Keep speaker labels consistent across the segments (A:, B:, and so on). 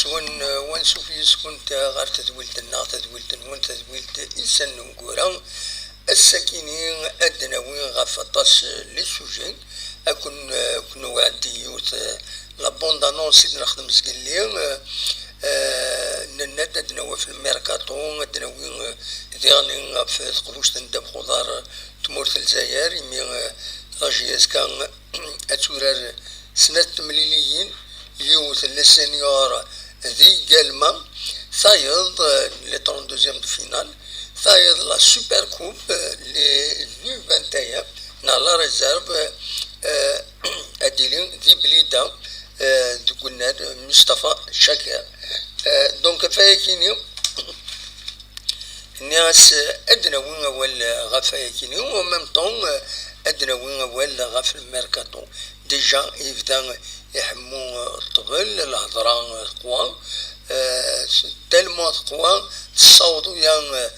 A: ونسوف يسكن غير تدويلت النار تدويلت نون تدويلت إنسان نقورا الساكنين أدناوين غفطاس للسوجين أكون وعدي يوت لابوندانونس اللي نخدم سكلي نناد أدناوي في الميركاتو أدناوين ديالي في تقروش تندب خضار تمورت الجزائر يمي لاجياس كان أتورار سنة مليليين يوت للسينيور ذي جالما ثايض لي 32 فينال ثايض لا سوبر كوب لي 21 نالا ريزيرف أديلين ذي بليدا قلنا مصطفى شاكر دونك فايكيني الناس أدنى وين أول غفايكيني ومام طون أدنى وين أول غف الميركاتو ديجا يبدا يحمو الطبل الهضرة قوى تلمو قوى تصوتو يان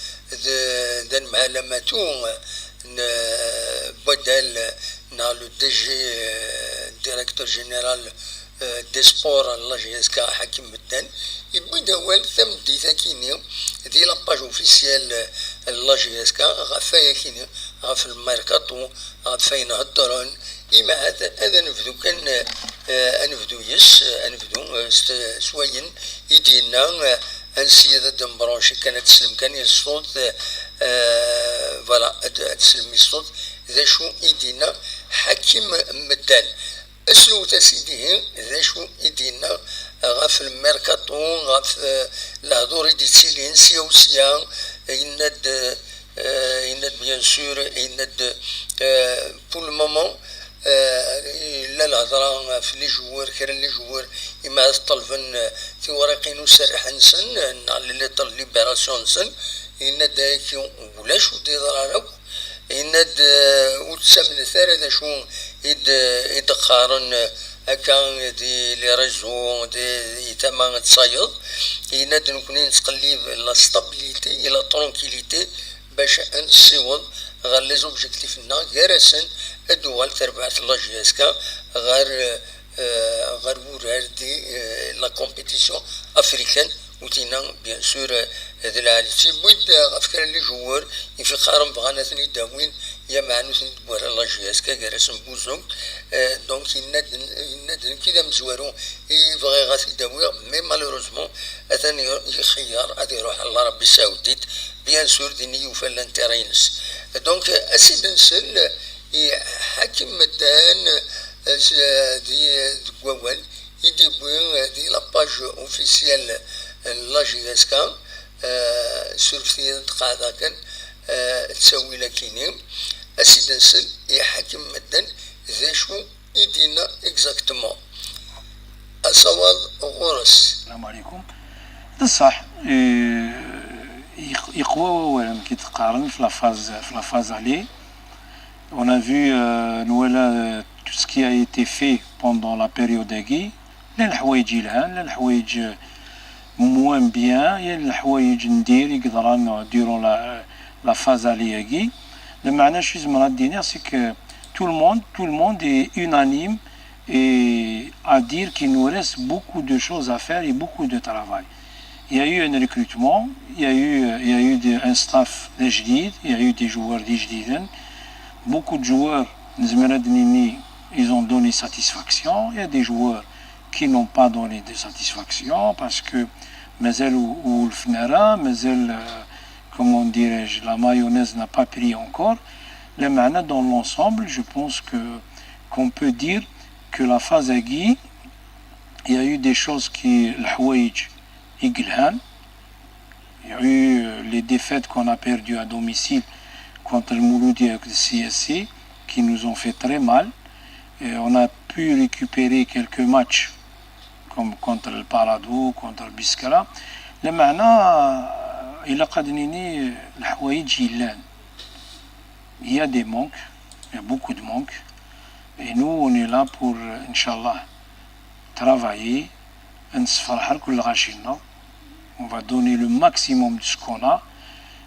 A: ذا المعلماتو بدل نالو ديجي ديريكتور جينيرال دي سبور الله جيسكا حكيم الدن يبدا وال ثم دي ثاكيني دي لاباج اوفيسيال الله جيسكا غفايا كيني غف الميركاتو غفاين هضرون إما هذا نبدو كان نبدو نبدو سوين يدينا السيدة دمبرونشي كانت تسلم كان الصوت فوالا تسلم الصوت ذا شو يدينا حكيم مدان اسلو تسيديه ذا شو يدينا غاف الميركاتو غاف الهضور دي تسيلين سيا يند بيان سور يند بول مومون لا الهضره في لي جوار كرا لي جوار اما طلبن في ورقين وسرح نسن لي طل ليبراسيون نسن يند دايك ولا شو دي ضرارو يند وتسمن ثالث شو يدخارن هكا دي لي ريزو دي تمام تصايد يند نكون نتقلب لا ستابيليتي الى ترونكيليتي باش نصيوض غير لي زوبجيكتيفنا غيرسن الدول تربعت لاجيسكا غير ورار دي لا كومبيتيسيون افريكان وتينا بيان سور هذا العالي تيبويد افكار لي جوار في خارم بغانا ثني داوين يا معنوس ندور لاجيسكا غيرسن بوزون دونك يناد كذا مزوارو يبغي غاث داوي مي مالوروزمون اثاني يخير غادي يروح على ربي السعوديت بيان سور دي نيو فلان تيرينس دونك اسيد نسل حاكم مدان دي كوال يديبوين دي لاباج اوفيسيال لاجيسكا سورفتي تقاعدا كان تسوي لكيني اسيد نسل حاكم مدان ذا شو يدينا اكزاكتومون أصوات غورس.
B: السلام عليكم. صح يقوى ولا كيتقارن في لافاز عليه. On a vu voilà tout ce qui a été fait pendant la période Agui. الحوايج الهان الحوايج moins bien يا الحوايج ندير يقدران durant la phase Agui. المعنى شو زعما الدنيا c'est que tout le monde est unanime et à dire qu'il nous reste beaucoup de choses à faire et beaucoup de travail. Il y a eu un recrutement, il y a eu un staff جديد, il y a eu des joueurs جديدين. Beaucoup de joueurs, ils ont donné satisfaction. Il y a des joueurs qui n'ont pas donné de satisfaction parce que مازال ou le fnara, مازال comment dirais-je, la mayonnaise n'a pas pris encore. Le maana dans l'ensemble, je pense qu'on peut dire que la phase Agui, il y a eu des choses qui l'Houaïj Iglhan, il y a eu les défaites qu'on a perdues à domicile contre le Mouloudi avec le CSC qui nous ont fait très mal. Et on a pu récupérer quelques matchs comme contre le Paradou, contre le Biskala. Le maana, il a qadnini l'Houaïj Iglhan. Il y a des manques, il y a beaucoup de manques. Et nous, on est là pour, Inch'Allah, travailler. On va donner le maximum de ce qu'on a.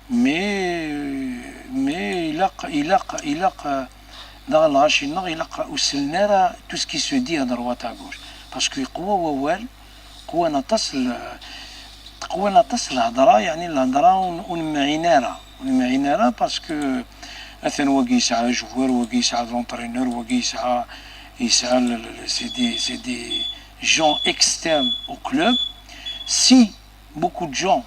B: Mais il a dans le Rachina, il a tout ce qui se dit à droite à gauche. Parce que قوانا تصل الهضره، يعني الهضره ونمعينارا باسكو مثلا واقي يسعى جوار، واقي يسعى لونترينور، واقي يسعى سي دي جون اكسترن au club. Si beaucoup de gens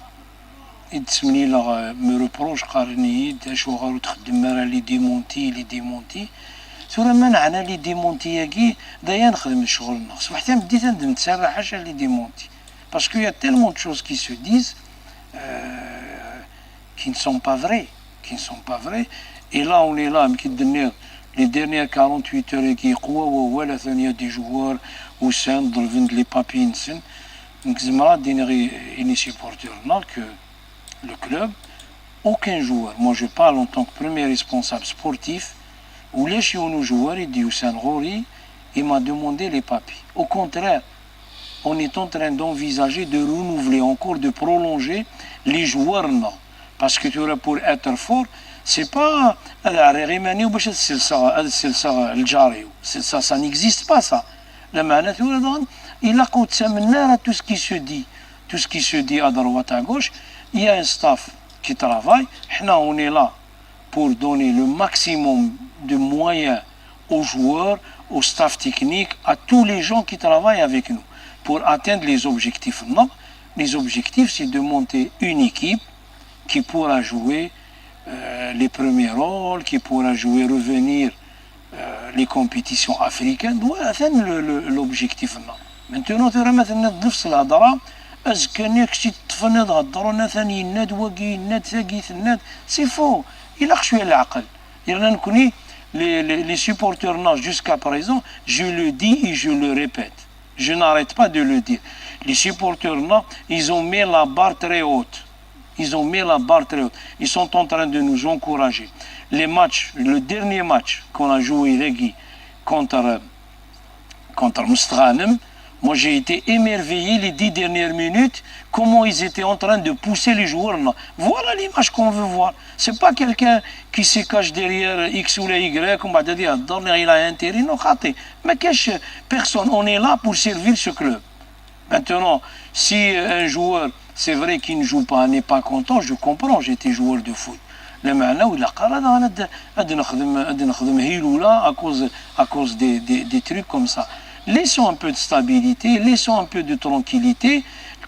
B: يتسمني لا me reproche قارني شو غارو تخدم مرا لي ديمونتي ثورة منعنا لي ديمونتي ياكي دايا نخدم الشغل النقص وحتى بديت نتسرع حاجه لي ديمونتي باسكو يا تالمون دو شوز كي سو ديز qui ne sont pas vrais et là on est là يمكن دنيا les dernières 48 heures كي قوة ولا ثانية دي جوار وسان ضربين لي بابي نسن نكزمرا ديني غي اني سيبورتورنا que le club aucun joueur, moi je parle en tant que premier responsable sportif où les joueurs il dit Hussein Rouri il m'a demandé les papiers. Au contraire, on est en train d'envisager de renouveler encore, de prolonger les joueurs non. Parce que tu vois, pour être fort, c'est pas ça n'existe pas ça. Il a tout ce qui se dit à droite à gauche. Il y a un staff qui travaille. On est là pour donner le maximum de moyens aux joueurs, au staff technique, à tous les gens qui travaillent avec nous pour atteindre les objectifs. Non, les objectifs, c'est de monter une équipe qui pourra jouer les premiers rôles, qui pourra jouer, revenir les compétitions africaines. Voilà l'objectif. Maintenant, tu remettes نفس الهضره أزكنيك شي تفنض هضرونا ثاني الناد واقي الناد ثاقيت الناد سي فو إلا شويه العقل يعني نكوني les supporters non jusqu'à présent je le dis et je le répète je n'arrête pas de le dire les supporters non ils ont mis la barre très haute ils sont en train de nous encourager les matchs le dernier match qu'on a joué contre Mostghanem. Moi, j'ai été émerveillé les 10 dernières minutes, comment ils étaient en train de pousser les joueurs. Voilà l'image qu'on veut voir. C'est pas quelqu'un qui se cache derrière X ou Y, comme on va dire, il a intérêt, non, mais personne, on est là pour servir ce club. Maintenant, si un joueur, c'est vrai qu'il ne joue pas, n'est pas content, je comprends, j'étais joueur de foot. Le معنى ولا قال هذا نخدم هيلولا à cause des trucs comme ça. Laissons un peu de stabilité, laissons un peu de tranquillité.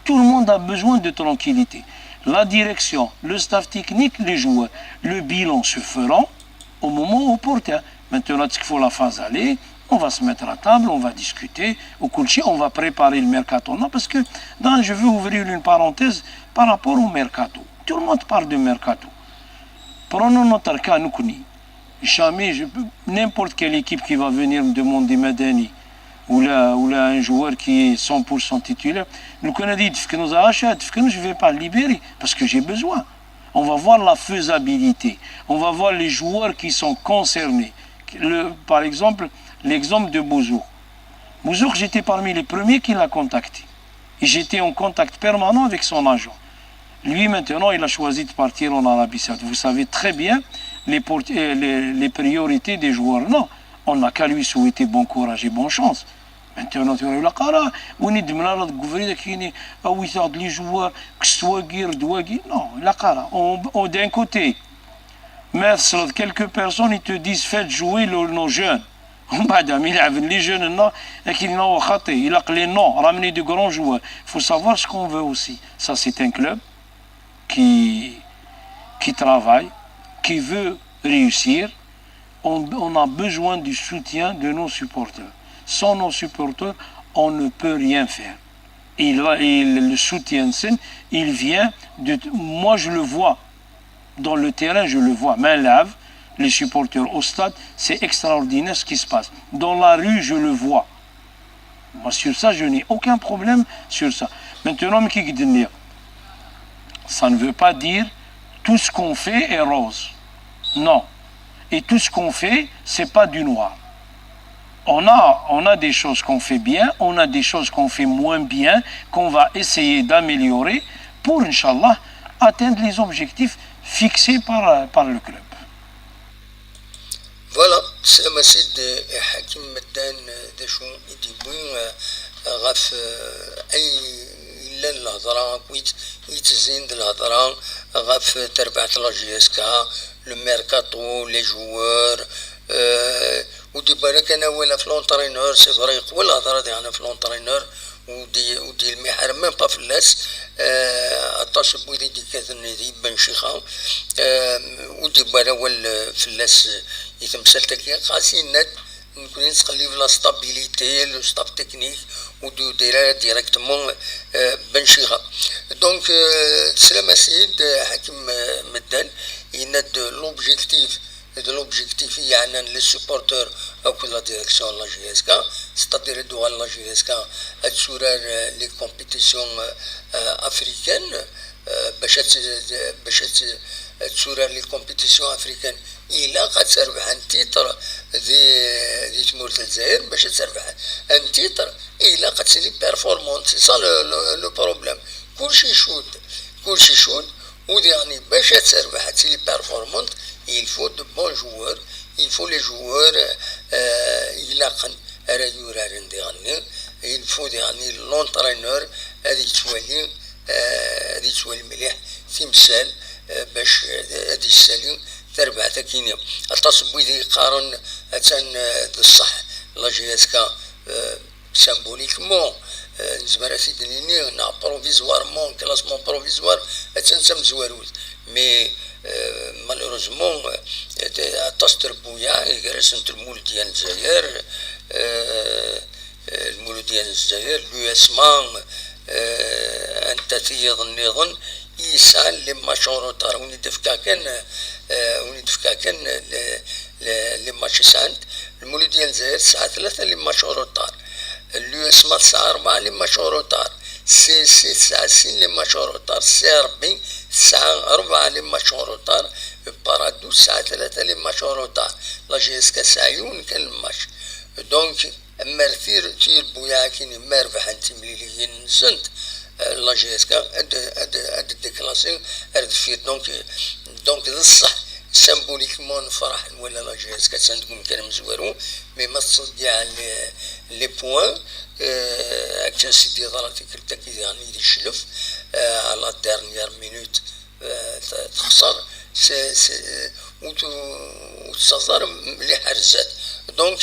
B: Tout le monde a besoin de tranquillité. La direction, le staff technique, les joueurs. Le bilan se fera au moment opportun. Maintenant, il faut la phase aller. On va se mettre à table, on va discuter. Au Kulchi, on va préparer le mercato. Non, parce que je veux ouvrir une parenthèse par rapport au mercato. Tout le monde parle de mercato. Prenons notre cas, nous connaissons. Jamais, n'importe quelle équipe qui va venir me demander Madani. Ou là un joueur qui est 100% titulaire, nous connaissons que nous achète, que je ne vais pas le libérer parce que j'ai besoin. On va voir la faisabilité, on va voir les joueurs qui sont concernés. Par exemple, l'exemple de Bouzour. Bouzour, j'étais parmi les premiers qui l'a contacté. Et j'étais en contact permanent avec son agent. Lui, maintenant, il a choisi de partir en Arabie Saoudite. Vous savez très bien les priorités des joueurs. Non, on n'a qu'à lui souhaiter bon courage et bonne chance. Maintenant, tu vois, on est de malade de gouverner qui est les joueurs, que ce soit Douagui. Non, d'un côté, mais quelques personnes ils te disent faites jouer nos jeunes. Les jeunes, il a les noms, ramener de grands joueurs. Il faut savoir ce qu'on veut aussi. Ça, c'est un club qui travaille, qui veut réussir. On a besoin du soutien de nos supporters. Sans nos supporters, on ne peut rien faire. Et le soutien, il vient de... Moi, je le vois. Dans le terrain, je le vois. Main lave, les supporters au stade, c'est extraordinaire ce qui se passe. Dans la rue, je le vois. Moi, sur ça, je n'ai aucun problème sur ça. Maintenant, ça ne veut pas dire tout ce qu'on fait est rose. Non. Et tout ce qu'on fait, c'est pas du noir. On a des choses qu'on fait bien, on a des choses qu'on fait moins bien, qu'on va essayer d'améliorer pour, Inch'Allah, atteindre les objectifs fixés par le club.
A: Voilà, c'est ma de Hakim Meddan de Chou et غف اي الا الهضره كويت يتزين الهضره غف تربعة لا جي اس كا لو ميركاتو لي جوار ودي بالك انا ولا في لونترينور سي فري قوى الهضره ديالنا في لونترينور ودي المحار ميم با فلاس اطاش بويدي دي كاثن دي بن شيخا ودي بالا ول فلاس يتمثل تكي قاسي ند نكون نسقلي في لا ستابيليتي لو ستاب تكنيك ودو ديرها ديريكتومون بن شيخا دونك سلام سيد حكيم مدان يند لوبجيكتيف de l'objectif يعني les supporters ou la direction de la GSK, c'est-à-dire de la GSK sur les compétitions africaines, sur les compétitions africaines il a قد تربح un titre دي تمورت الجزائر باش تربح un titre il a قد سي performance c'est ça le problème كلشي شود ودي يعني باش تربح تي performance il faut de bons joueurs il faut les joueurs يلاقن يورارن ديالنا il faut يعني l'entraîneur هذه توالي مليح تمثال باش هذه السالين تربع تكينيا التصبوي ذي قارن اتان الصح لا جي اس كا سامبوليكمون نزمر سيدنيني نا بروفيزوارمون كلاسمون بروفيزوار اتان سام زواروز مي مالوروزمون تستر بويا يرسنت المول ديال الجزائر المول ديال الجزائر لو اسمان انت تيظن يسال لما شروطار وني دفكا كان لما شسانت المول ديال الجزائر الساعه 3 لما شروطار لو اسمان الساعه 4 لما شروطار سي الساعه 6 لما شروطار سي ربي الساعه 4 لما شروطار بارادو الساعه 3 لما شروطار لا جي اس كا سايون كان الماتش دونك اما تير بويا كيني مربح انت ملي نسنت لا جي اس كا اد ديكلاسين اد في دونك الصح سامبوليكمون فرح ولا لا جي اس كا سندكم كان مزوارو مي ما تصدع لي بوين اكشن سيدي ضراتي كرتك يعني يشلف على ديرنيير مينوت تخسر وتصدر مليح رزات دونك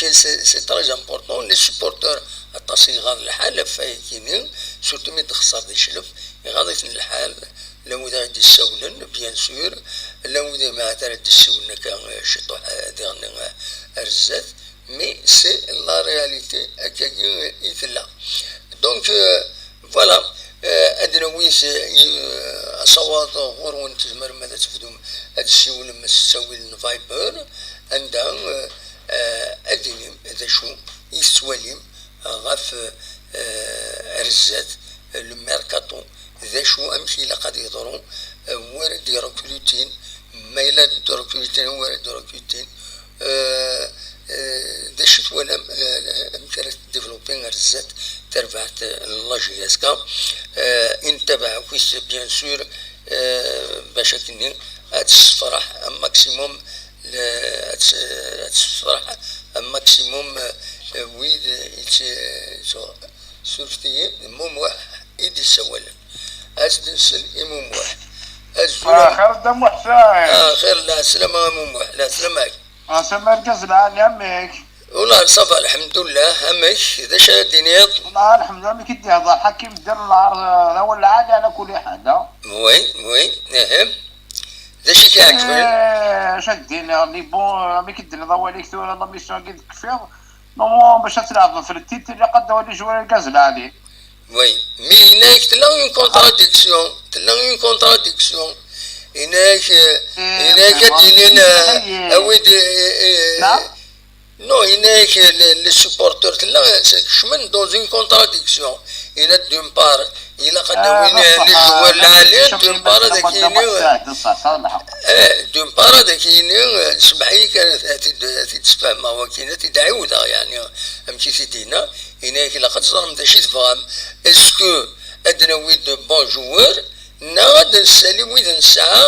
A: سي تري امبورطون لي سوبورتور التصي غاض الحال فايكينين سورتو مي تخسر دي شلف غادي في الحال لو دا دي السولن بيان سور لو دا ما ترى دي السولن كان شطوح ديالنا رزات مي سي لا رياليتي اكاين يثلا دونك فوالا ادنا ويس اصوات غور وانت تزمر ماذا تفدوم هاد الشيء ولما تسوي الفايبر عندها ادني هذا شو يستواليم غاف رزات الميركاتو ذا شو امشي لقد يضرون ورد ركروتين ما إلا ركروتين ورد ركروتين ذا شت ولا امكانت ديفلوبين رزات تربعت لا جي اس كا انتبه كويس بيان سور باش كني هتفرح ماكسيموم هتفرح ماكسيموم ويد سورتي موم واحد ايدي سوال اسدنسل اموم واحد
C: خير دم حسين
A: خير لا سلامة موم واحد لا سلامك
C: سما القز العالي همك
A: والله صافا الحمد لله همك ذا شا الدنيا
C: والله الحمد لله كي هذا حكيم دير العرض اول عادي على كل حاجه
A: وي نعم ذا شي كيعجبني
C: شدينا لي بون مي كدير ضواليك ثورة لا ميسيون قد كفير نو باش تلعب في التيت اللي قد ولي جوار القز العالي
A: وي مي هناك تلا اون كونتراديكسيون هناك دينينا اويد نو هناك لي سوبورتور تلا شمن دون اون كونتراديكسيون هنا دون بار إلا قد وين لي جوار العالي دون بار داكيني دون بار داكيني سمحي كانت تسمع ما هو كاين تدعودا يعني امشي سيدينا هناك إلا قد ظلم دا شي تفهم اسكو ادنا ويد دو بون جوار نغاد نسالي ويد نسعى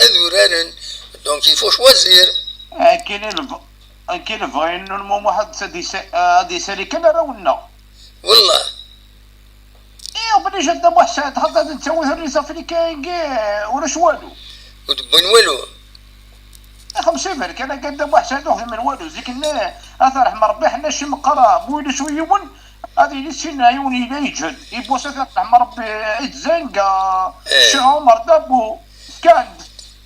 A: اذوران دونك يفو شوازير
C: كاين فاين المهم واحد دي سالي كان راونا
A: والله
C: ايه وبلي جا دابا حساد حتى انت الرئيس في كاين كاع ولا والو
A: وين والو
C: 50 فرق انا قد دابا حساد واخد من والو زيك اثر رحم ربي حنا شي مقرا بويلو شويه ون هذه اللي سينا عيوني لا يجهد يبوس رحم ربي يتزنقا شي عمر دابو كان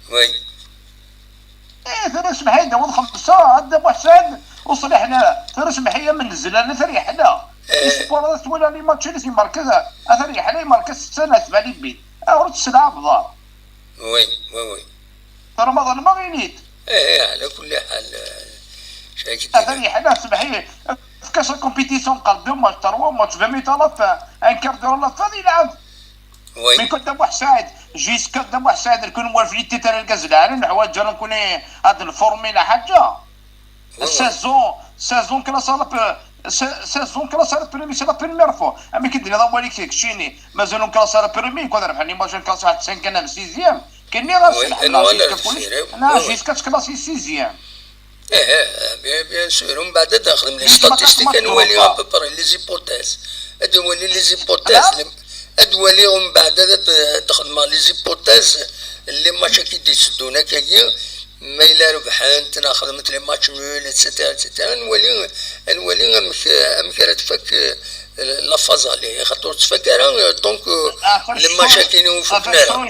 A: وي
C: ايه ثلاث محيدة وض 5 دابا حساد وصلحنا ثلاث محية من الزلال ثريحنا السبورات ولا لي ماتش اللي مركز ثريحنا مركز سنة ثمانين بيت ورد السلعة بضار
A: وي وي
C: رمضان ما غينيت
A: على كل حال شايك
C: ثريحنا سمحيه في كاس الكومبيتيسيون قال 2 ماتش 3 ماتش 200,000 ان كارت ولا فاضي يلعب
A: وي
C: مي كنت دابا حساد جيسكا دابا حساد نكون موالفين التيتر الكاز العالم الحوايج جانا نكون هاد الفورميلا حاجه سازون كلاس سازون كلاس على بريمي سي لا بريمير فوا اما كيدير هذا هو اللي كيكشيني مازالو كلاس على بريمي كون ربحني ماجون كلاس واحد 5 كان 6 كاني غنسلح انا جيسكا تكلاسي 6
A: بيان سور ومن بعد داخل من لي ستاتيستيك نولي ابوبري لي زيبوتيز ادولي لي زيبوتيز ادولي ومن بعد دخل مع لي زيبوتيز اللي ماتش كي يسدونا كاين ما الا ربحان تناخذ مثل ماتش نول اتسيتيرا اتسيتيرا نولي امك تفك لا فاز عليه خاطر تفكر دونك لي ماتش كاينين فوقنا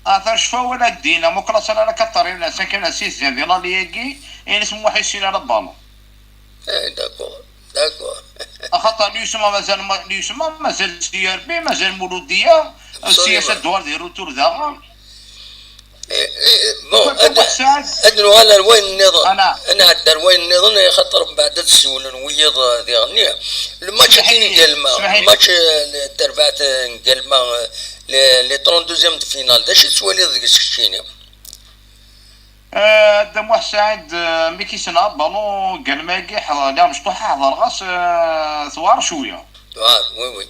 C: اثر شفا ولا دينا مو كلاس على كطري ولا ساكن 6 ديال لا ليغي يعني اسمه حيسير على البالون
A: داكور
C: خاطر ليسما مازال سي ار بي مازال مولوديه السياسه الدوار ديالو تور داغا
A: بون ادنو على وين النظام انا عدر وين النظام خاطر من بعد تسولن ويض ديالني الماتش كاين قالما الماتش تربعت قالما لي 32 فينال داش تسولي ديك الشيني
C: دم سعيد مي كيسنا بالون قال ما كي حضر لا مشطوح حضر غاس ثوار شويه
A: وي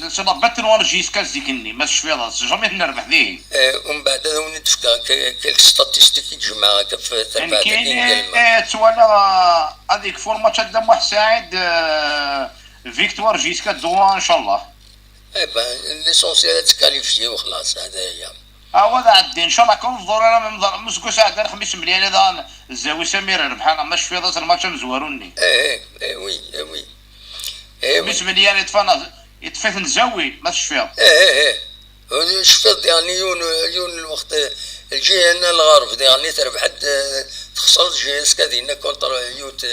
C: سنا باتن وانا جيسكا زيكني ما شفي هذا جامي نربح ذيه
A: ومن بعد هذا وني تفكر كيلك ستاتيستيك يجمع كيف تربعت
C: كاين توالا هذيك فورماتش دم سعيد فيكتوار جيسكا دوا ان شاء الله
A: ليسونسيال تكاليفي وخلاص هذا هي
C: هذا عندي ان شاء الله كون الظهور انا مسكو ساعه الخميس مليان هذا الزاوي سمير ربحنا ماش في هذا الماتش مزوروني
A: وي
C: خميس مليان يتفيت نزوي ماش فيها
A: شفت يعني يون الوقت الجهه الغرب يعني تربح تخسر جيس كذا كونتر يوت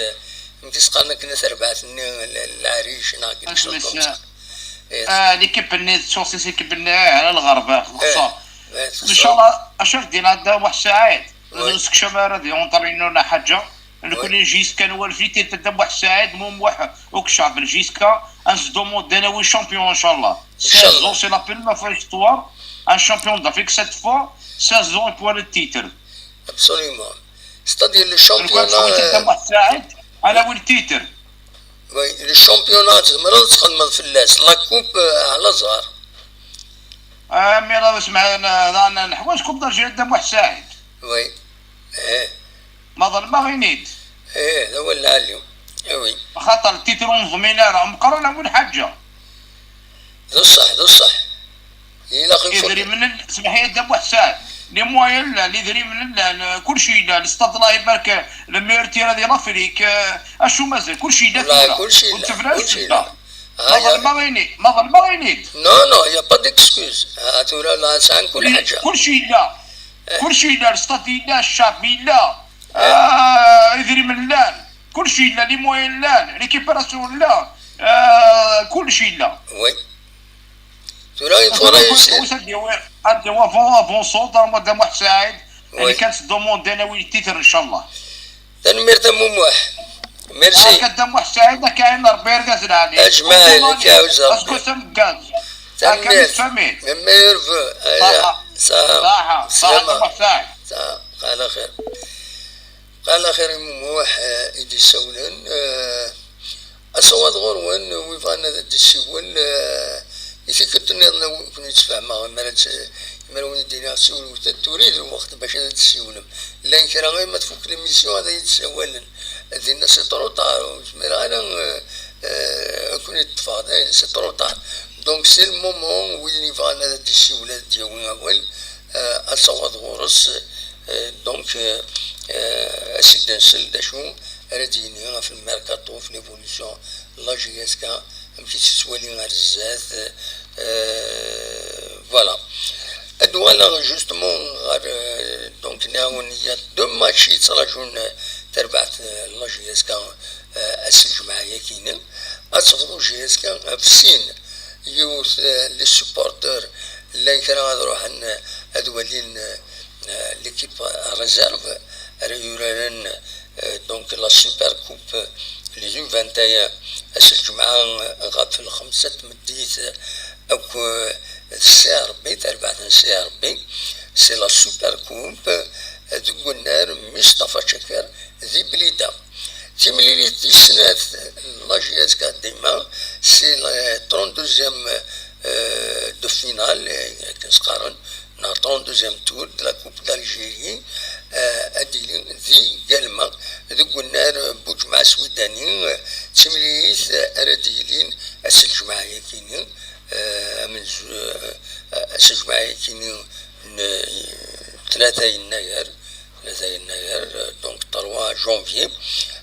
A: متسقنا كنا تربحت العريش هناك
C: ليكيب اللي تشوسي ليكيب اللي على الغرب خصها ان شاء الله اشوف دينا هذا واحد ساعات نسك شماره ديال طرينونا حاجه نكون جيسكا نوالفيتي تدب واحد ساعات مو واحد وكشعب الجيسكا انزدو مود داناوي شامبيون ان شاء الله سازون سي لابيل ما في ليستوار ان شامبيون دافيك 7 فوا سازون بوان التيتر
A: ابسوليومون ستادير لي شامبيونات
C: تدب واحد ساعات انا والتيتر
A: وي لي شامبيونات مرات تخدم في اللاس لا كوب على زهر
C: مي راه اسمع انا الحوايج كوب درجه قدام واحد ساعد
A: وي
C: ما ظل ما غينيد
A: هذا هو العالم وي
C: خاطر التيترون ضمينا راه مقرنا ولا حاجه
A: ذو صح الا
C: يدري من اسمح لي قدام واحد ساعد لي موين اللي يدري من كلشي لا الاستاد الله يبارك الميرتيرا ديال لافريك اشو مازال كلشي لا
A: كلشي لا
C: ما غينيد
A: نو يا با ديكسكوز هاتورا لا سان كل حاجه
C: كلشي لا الاستاد لا الشعب لا يدري من لان كلشي لا لي موين لان ريكيبيراسيون لا كلشي لا
A: وي تورا يفورا
C: هادي هو فون صوت راه مدام واحد ساعد يعني كانت دوموند انا وين التيتر ان شاء الله
A: تنمير تموم واحد ميرسي
C: قدام واحد ساعد كاين ربي غاز العالي
A: اجمع كاوزا
C: اسكو سم غاز
A: تنمير
C: فميت
A: مير
C: صح واحد ساعد
A: قال خير موح يدي سولن أصوات غروان ويفانا ذات السيول إذا كنت نظن كنا نتفاهموا ما لو ندينا سول تريد الوقت باش تسولم لان كان غير ما تفك الميسيون هذا يتسول هذه الناس تروطار انا كنت تفاضل سي تروطار دونك سي المومون وين فانا هاد السيولات ديالنا اول اصوات غورس دونك اسيد نسل داشو راديني في الميركاتو في ليفوليسيون لا جي اس كا مشيت تسوالي على الزات فوالا ادوالا جوستمون دونك ناونيا دو ماتشي تراجون تربعت لا جي اس كا اسج معايا كاين اتصفوا جي اس كا في السين يوث لي سوبورتور اللي كانوا نروح ادوالين ليكيب ريزيرف ريوران دونك لا سوبر كوب لي جون 21 اسج معاه غاف الخمسه مديت او السي ار بي تربعت السي ار بي سي لا سوبر كوب تقولنا مصطفى شكر ذي بليده تملي السنة لاجيات ديما سي 32 دو فينال كنسقارن نا 32 تور دو لا كوب دالجيري ادي ذي كالما قلنا بجماعة سويداني تمليت اراديلين اسج معايا كيني من اسج معايا كيني 3 يناير دونك 3 جونفي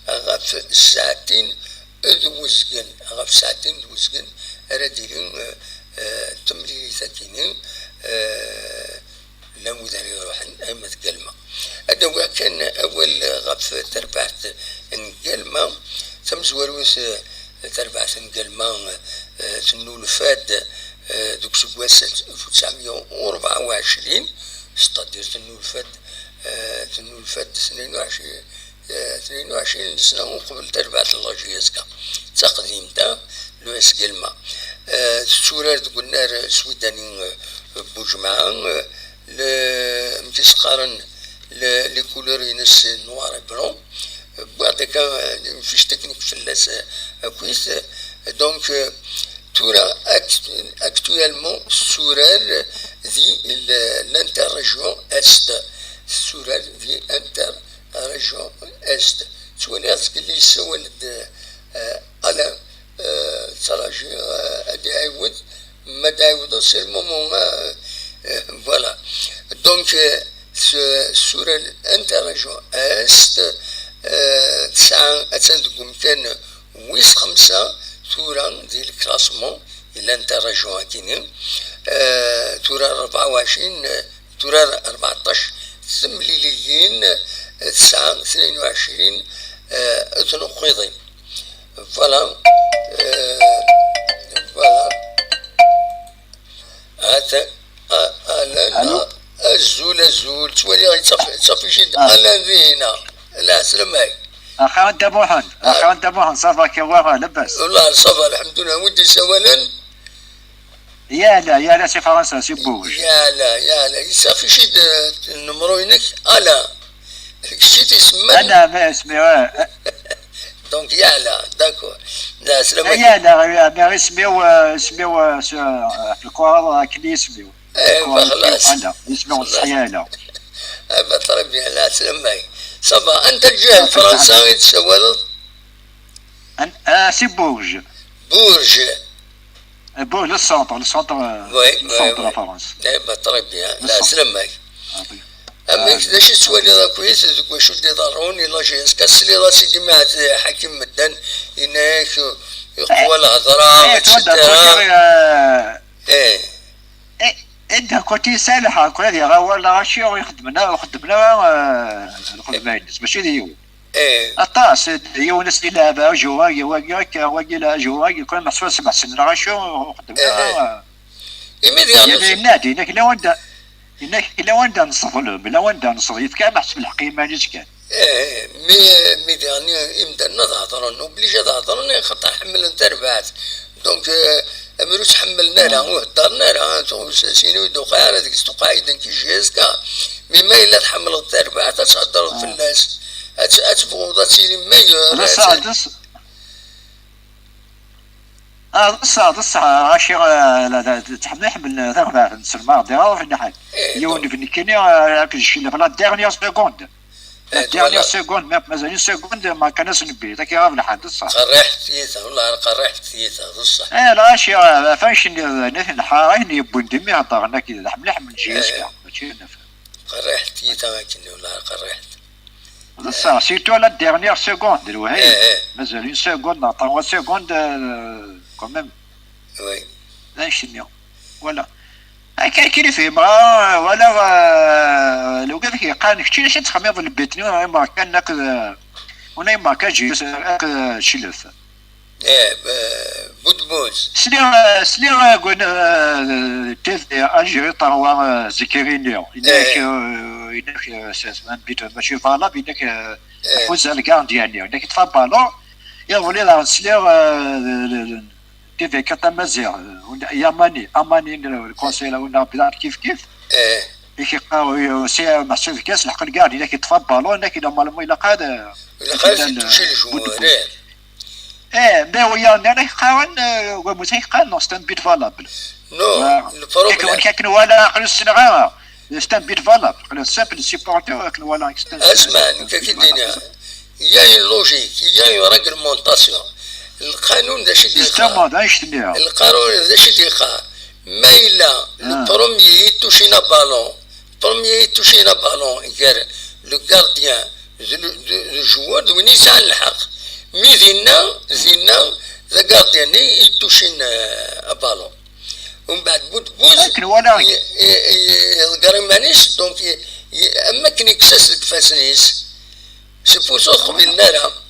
A: غاف ساعتين دوزكن غاف ساعتين دوزكن راديلين تمريري ثاتينين لا مدري روحن اما تكلمة هذا كان اول غاف تربعت نكلمة تم زواروس تربعت نكلمة تنو الفاد دوك سكواس 1924 ستادير تنو الفاد 22 سنة قبل تربعت اللاجيزكا تقديم دا لو اس كلمة السورار قلنا سويداني بوجمعة متسقارن لي كولور ينس نوار بلون بعد كان فيش تكنيك فلاس كويس دونك تورا اكتويلمون سورار ذي لانتر ريجيون است سورار ذي انتر ريجيون است تولي غاسك اللي يسولد على تراجي ادي عيود ما دايود سي المومون فوالا دونك سورة انتر ريجيون است تسعة اتسندكم كان ويس 5 تورا دي الكلاسمون الانتر ريجيون كاينين تورا 24 تورا 14 ثمليليين 9 22 اتنقيضين فوالا فوالا هذا انا الزول تولي غيتصفي شي انا ذينا لا سلامك
D: اخا دبوحن صافا كيوافا لباس
A: والله صافا الحمد لله ودي سوالا
D: يا لا سي فرنسا سي بوج
A: يا لا يصافي شي نمروينك الا شي تسمى
D: انا ما اسمي
A: دونك يا لا داكور لا سلامك
D: يا لا ما اسميو في الكوره كلي اسميو
A: خلاص
D: اسميو الصياله
A: طرب لا سلامك صافا انت الجهه الفرنساوي تسولد
D: سي بورج بورج السونتر لا فرنسا
A: طرب لا سلامك اما كيفاش تسولي كويس تقول شو دي ضروني لا جي اس كاسلي لا سيدي مع حكيم مدن هناك يقوى الهضره
D: انت كنت سالحه كل هذه غاولا غاشي ويخدمنا الخدمه ماشي ديو الطاس يونس اللي لعبه جواكي واقي لا جواكي كل محسوب 7 سنين غاشي وخدمنا يعني النادي انك لو انت نصفلهم لو انت نصريف كان محسب الحقيمه اللي كان
A: مي يعني يمدى نهضروا اوبليجي تهضروا خاطر حمل تربعت دونك امروس حملنا لها وهضرنا لها سينو يدوقع هذيك تقعد كي جيزكا مما الا تحمل التربعت تهضروا في الناس اتفوض سيني مايور
D: بصح غاشي تحب نحمل ذاك نسمع ديرا في النحل يوني في كيني كلشي لا ديرنيير سكوند ديرنيير سكوند مازال سكوند ما كانش نبي ذاك غير في الحد بصح
A: قريحت ثيثا والله قريحت ثيثا بصح
D: لا غاشي فاش نحاين يبون دمي هضرنا كذا نحمل جيس كاع ماشي
A: قريحت ثيثا لكن والله قريحت
D: بصح سيرتو لا ديرنيير سكوند الوهي مازال سكوند نعطيو سكوند كوميم
A: وي
D: لا شنو ولا كاين فيه ولا لو قال لك قال كنتي علاش تخمم البيتني ما كان ناكل وانا ما كاجي شلف
A: بودبوز
D: سلي قلنا تيف اجري طروا زكرينيو انك ساسمان بيت ماشي فالا بينك فوز الكارديان انك تفابالو يا ولي لا سلي كيف كتمزير اماني الكونسيل ولا بلاد كيف يقاو سي محسوب كاس الحق الكاع الا كيتفضلوا انك نورمالمون الا قاد
A: توشي الجمهورير
D: باوي انا قاون ومتيقن نو ستاند بيت فالابل
A: نو البروبليم
D: كاين ولا قالوا السنغا ستاند بيت فالابل قالوا سامبل سيبورتور كاين ولا
A: اسمع كيف الدنيا يا لوجيك يا ريغلمونطاسيون القانون ذا شي القانون ذا شي ما إلا البروميي توشينا بالون غير لو غارديان لو جوار وين يسعى الحق مي زينا ذا غارديان يتوشينا بالون ومن بعد بوز الكريمانيس دونك اما كان يكسس الكفاسنيس سي بور سو قبل نارا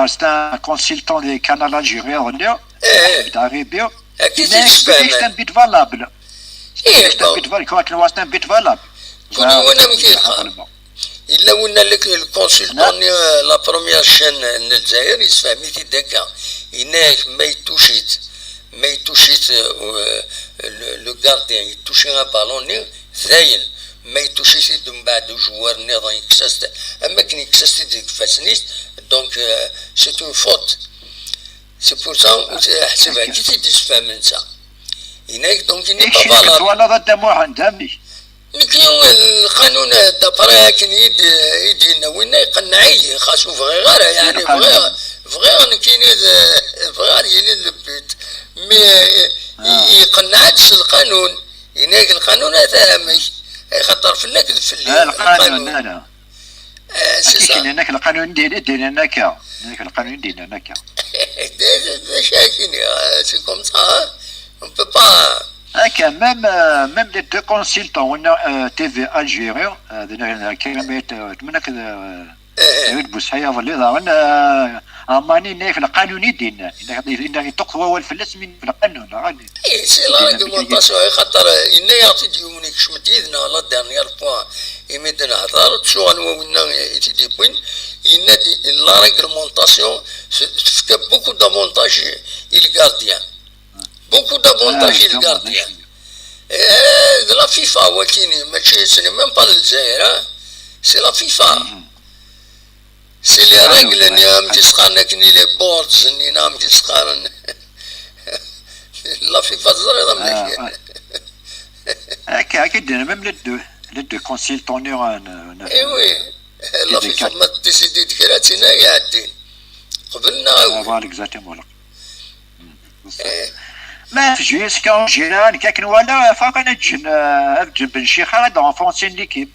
D: c'est un consultant des canaux algériens d'Arabie. C'est un bit valable. C'est un bit valable. Quoi c'est un bit valable.
A: إلا ونا لك الكونسلتون لا بروميير شين الجزائر يسفهمي في داكا هناك ما يتوشيت لو غارديان يتوشي ان بالون زاين ما يتوشيش من بعد جوار نظام يكسس اما كان يكسس ديك فاسنيس دونك سي اون فوت سي بور سا حسبها كي تفهم انت هناك دونك ني با فالار
D: ولا ضد عندهم
A: لكن القانون دابرا كان يدينا وين يقنعي خاصو فغي غير يعني فغي كاين فغي البيت مي يقنعكش القانون هناك القانون فاهمي خاطر في النكد في
D: القانون لا كاين هناك القانون ديالنا هناك القانون ديالنا هناك
A: شاكيني سي كوم سا اون بو با
D: هكا ميم لي دو كونسلتون ونا تي في الجيريا هذا كلمات من هكذا يود بوسحيه ولا ظهرنا اماني ناك القانوني ديالنا انك تقوى والفلس من القانون غادي
A: سي لا ريغلمونطاسيون خاطر إنا يعطي ديونيك شمتيدنا لا ديرنيير بوان يمدنا هضر شو غنونا يتي بوين إنا لا ريغلمونطاسيون تفك بوكو دافونتاج الغارديان بوكو دافونتاج الغارديان لا فيفا ولكن ماشي سي ميم با الجزائر سي لا فيفا سي لي ريغل نيام تسقارنا كني لي بوردز ني نام تسقارن لا فيفا زريضه مليح
D: هكا دينا ميم لدو كونسلتون
A: وي لا فيفا ما ديسيدي كراتينا قاعدين قبلنا
D: فوالا اكزاكتومون ما في جيس كان جيران كاكن ولا فاقنا جن بن شيخ دون فونسين ليكيب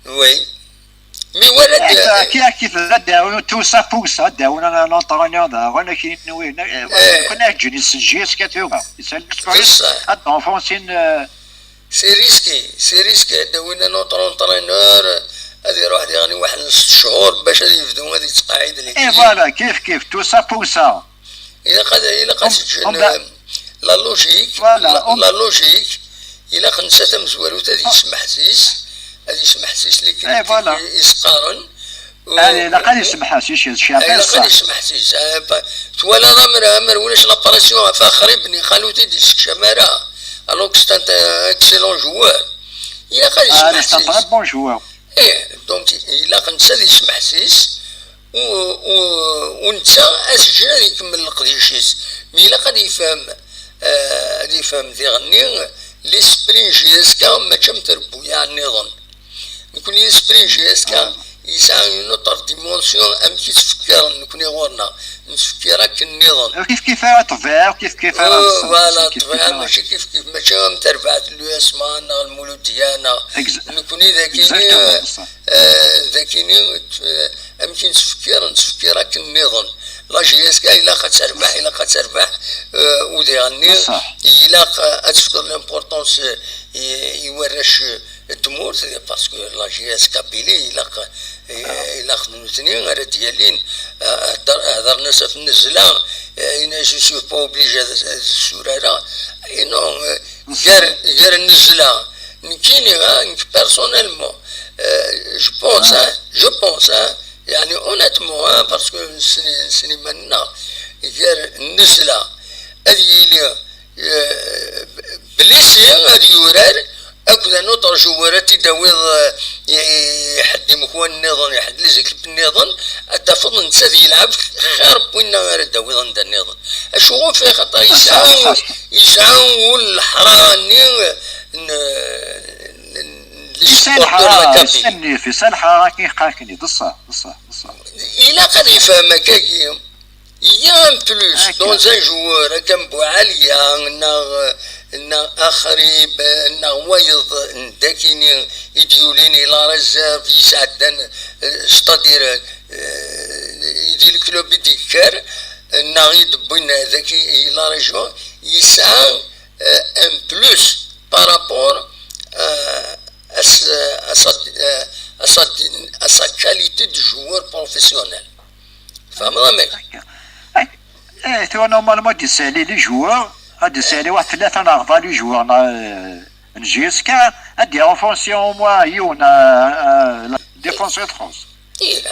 A: وي مي ولد
D: كيف داو تو سابوس داونا نونطرونيو وانا كي وين كنا جنس جيس كاتوغا يسال اكسبيرينس دون فونسين
A: سي ريسكي داونا نونطرونيور هذه واحد يعني واحد نص شهور باش يبداو هذه التقاعد اللي
D: فوالا كيف تو سابوسا
A: إلا قد لا لوجيك إلا خنسة مزوالو هذه يسمح سيس اللي كان يسقارن
D: لا قال يسمح سيس
A: لا قال يسمح سيس توالا ضمر ولاش لاباراسيون فاخري بني خالوتي ديسك شمارة الوغ سي ان اكسيلون جوار إلا قال يسمح سيس
D: بون جوار
A: دونك إلا خنسة يسمح سيس ونتا اسجل غادي يكمل القديشيس مي الا غادي يفهم غادي يفهم ذي غني ليسبري جيسكا ماشي متربو يعني نظن نكون ليسبري جيسكا يسعى نوتر ديمونسيون ام كي تفكر نكون غورنا نفكر هاك النظام
D: كيف الطبيعة وكيف
A: فوالا الطبيعة ماشي كيف ماشي متربعة الياسمان المولود ديالنا نكون ذاكيني امكن نتفكر هاك النظام لا جيسكا الا خاطربح ودي غني الا تفكر لامبورطونس يورش التمور باسكو لا جيسكا بيلي الا خدمتني غير ديالين هضرنا في النزله انا جو سو با اوبليجي السوره نو غير النزله كاينين بيرسونيلمون جو بونس يعني اونيتمون باسكو سني منا غير النزله هذه بليسي غادي يورار أكذا نوتر جواراتي داويض يحد مكوان النظام يحد لزك بالنظام أتفضل نساد يلعب خير بوينا غير داويض عند النظام أشوفو في خطر يسعاو الحراني
D: يستني في سالحة كي قاكني دصا
A: إلا قد يفهم كاكي يان بلوس دون زان جوار كان بوعاليا إن أخريب إن ويض داكيني يديوليني لا رزاف يسعدن ستادير يدير الكلوب يديكار إن يدبوين ذاكي لا ريجون يسعى ان بلوس بارابور à sa qualité de joueur professionnel. فاهم رامي؟
D: تو نورمالمون دي سالي لي جوار هادي سالي واحد ثلاثة نغضا لي جوار نجيسكا هادي اون فونسيون موا يونا ديفونسيون فرونس.
A: اي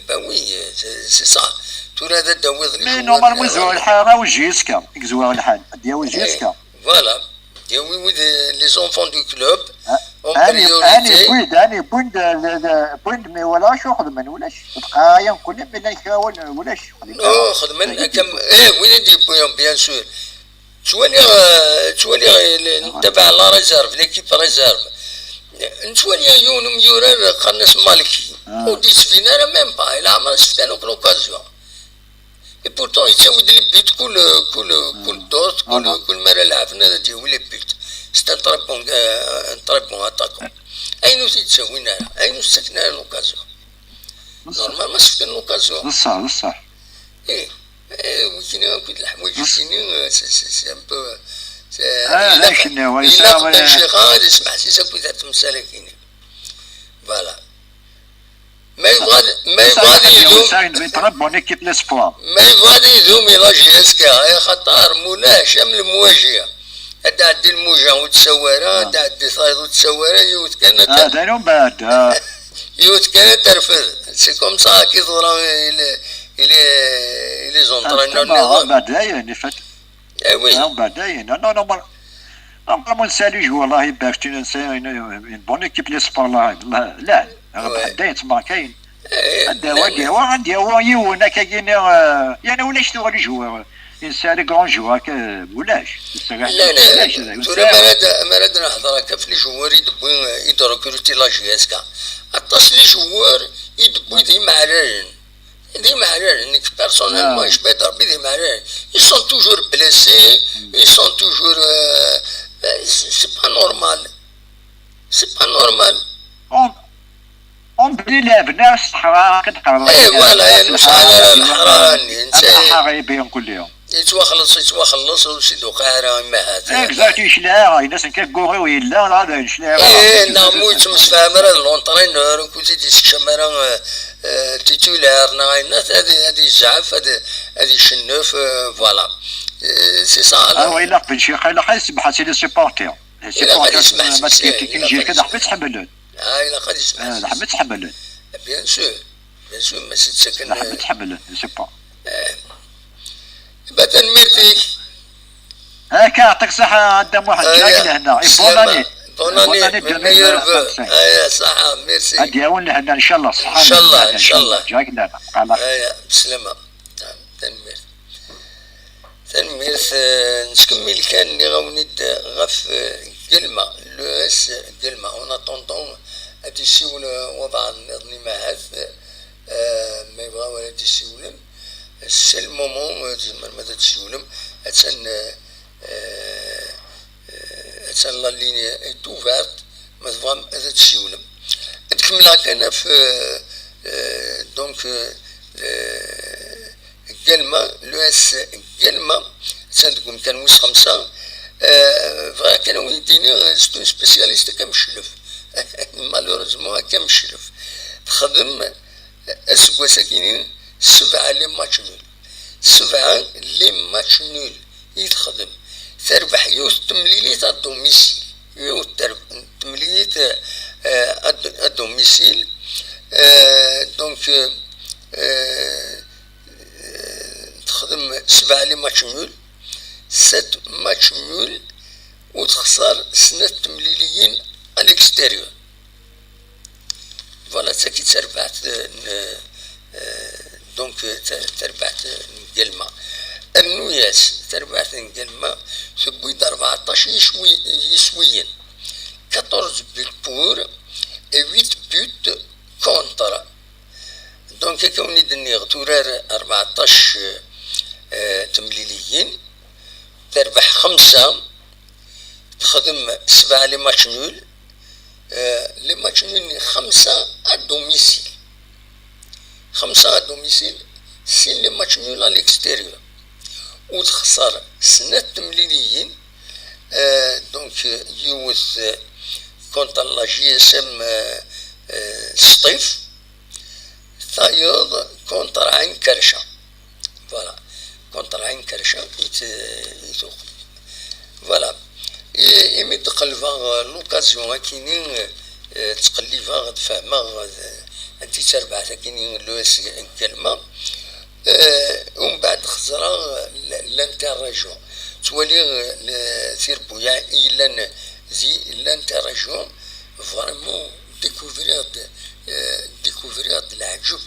A: با وي سي سا تو هذا داويض لي
D: جوار. نورمالمون زوار الحارة وجيسكا زوار الحال ديال جيسكا.
A: فوالا ديال وي لي زونفون دو كلوب.
D: أنا بوند مي ولا شو خدمن ولاش دقايق كل بلا يحاول ولاش
A: خدمن كم وين دي بيان سور شوالي نتبع لا ريزيرف ليكيب ريزيرف نشوالي يونم يورر قنص مالكي ودي سفينا انا ميم با الا عمر سفينا كلوكازيون اي بورتون يساوي لي بيت كل دور كل مره لعبنا ديال لي بيت c'est un très bon attaquant. أين تسوينا؟ أين سكنا l'occasion? Normalement c'est une occasion.
D: صح.
A: إيه وكنا كل الحوايج كاينين c'est un peu.
D: لا شنو
A: يساوي. إلا شي غادي يسمح سيسا كذا تمثال كاينين. فوالا. ما يبغى يدوم.
D: يتربوا نيكيب ليسبوار.
A: ما يبغى يدوم إلى جيسكا خاطر مولا شامل المواجهة. هذا عندي الموجة وتسوارة هذا عندي صايد وتسوارة يوت كانت
D: هذا يوم بعد
A: يوت كانت ترفض سي كوم سا كي ظهر إلي زونطرينور النظام
D: بعدين فات
A: وي
D: بعدين نورمالمون نسالي جو والله باش تنسى اون بون ايكيب لي سبور لا بعدين تما كاين هذا عندي هو يونا كاين يعني ولاش تغلي جوار إنسان كرون جوار ولاش
A: لا مراد نحضر كيف لي جوار يدبوا كروتي لا جيسكا اتصل لي جوار يدبوا ديما عرارن نيك بيرسونيلمون يشبه ضربي ديما عرارن ils sont toujours blessés ils sont toujours c'est pas normal
D: on بلي لعبنا الصحراء كتقرب
A: فوالا المسألة الحراني
D: الصحراء يبين كل يوم
A: يتوخلص وسيدو قاعرة ما هذا
D: اكزاكت يشلاها الناس كيكوري ويلا هذا يشلاها
A: نعمو يتمس فامرا لونطرينور كوزي ديسك شمارا تيتولار ناينات هذه الزعف هذه شنوف فوالا سي سا
D: ويلا بن شي خايل يسمح سي لي سيبورتير ما كيجي كذا حبيت تحملون
A: الا قد يسمح
D: حبيت تحملون
A: بيان سور ما تسكن
D: حبيت تحملون سي با
A: باتن ميرتيك
D: هاكا يعطيك الصحة قدام واحد جاي لهنا بون اني
A: بوناني بالميور فو. ايا صحة ميرسي.
D: ادياون هنا ان شاء الله صحة.
A: ان شاء الله ان شاء الله.
D: جاك دابا.
A: ايا بسلامة. تنمير. تنمير نكمل كان اللي غاونيد غف كلمة لو اس كلمة اون اتوندون هادي السيول وضع النظمي معاذ ما يبغى ولا تسيولم سي المومون زعما ماذا تسيولم اتسان لا ليني ايت اوفيرت ما تبغى هذا تسيولم نكملها كان في دونك كلمة لو اس كلمة تسان كان ويس 5 فغا كان ويديني ستون سبيسياليست كمشلف مالوريزمون كمشلف تخدم السكوا ساكنين 7 لي ماتش نول 7 لي ماتش نول يتخدم تربح يوث تمليليت الدوميسيل يوث تمليليت الدوميسيل دونك تخدم 7 لي ماتش نول 7 ماتش نول وتخسر سنة تمليليين الاكستيريور فوالا تاكي تربحت دونك تربحت نقلمة النوياس تربحت نقلمة ثبويد 14 يسويين 14 بوت بور و 8 بوت كونتر دونك كوني دنيغ تورار 14 تمليليين تربح 5 تخدم 7 لي ماتش نول لي ماتش نول 5 الدوميسيل 5 الدوميسيل سي لي ماتش نول على الاكستيريور وتخسر سنة تمليليين دونك يوث كونتر لا جي اس ام سطيف ثايض كونتر عين كرشة فوالا كونتر عين كرشة يتوقف فوالا يمي تقلبها لوكازيون كاينين تقلبها تفهمها انت تربع كاينين لوس كلمة ومن بعد خزرا لانتيراجيون تولي سير بويا إلا زي لانتيراجيون فريمون ديكوفريات العجب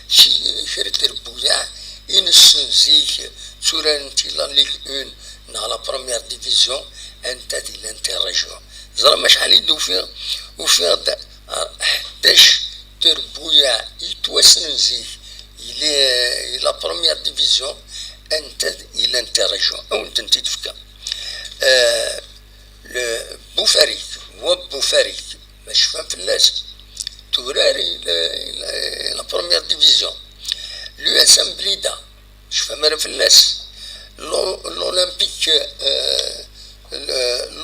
A: شي شريت ربويا ينسن زيك تورا انتي لا ليغ اون نا بروميير ديفيزيون انت دي لانتيراجيون زرا ما شحال يدو فيها وفيها 11 تربويا يتوسن زيك إلى لا بروميير ديفيزيون انت الى انتيراجيون او انت تفكا بوفاريك وبوفاريك باش فهم فلاس توراري لا بروميير ديفيزيون لو اس ام بليدا شفهم انا فلاس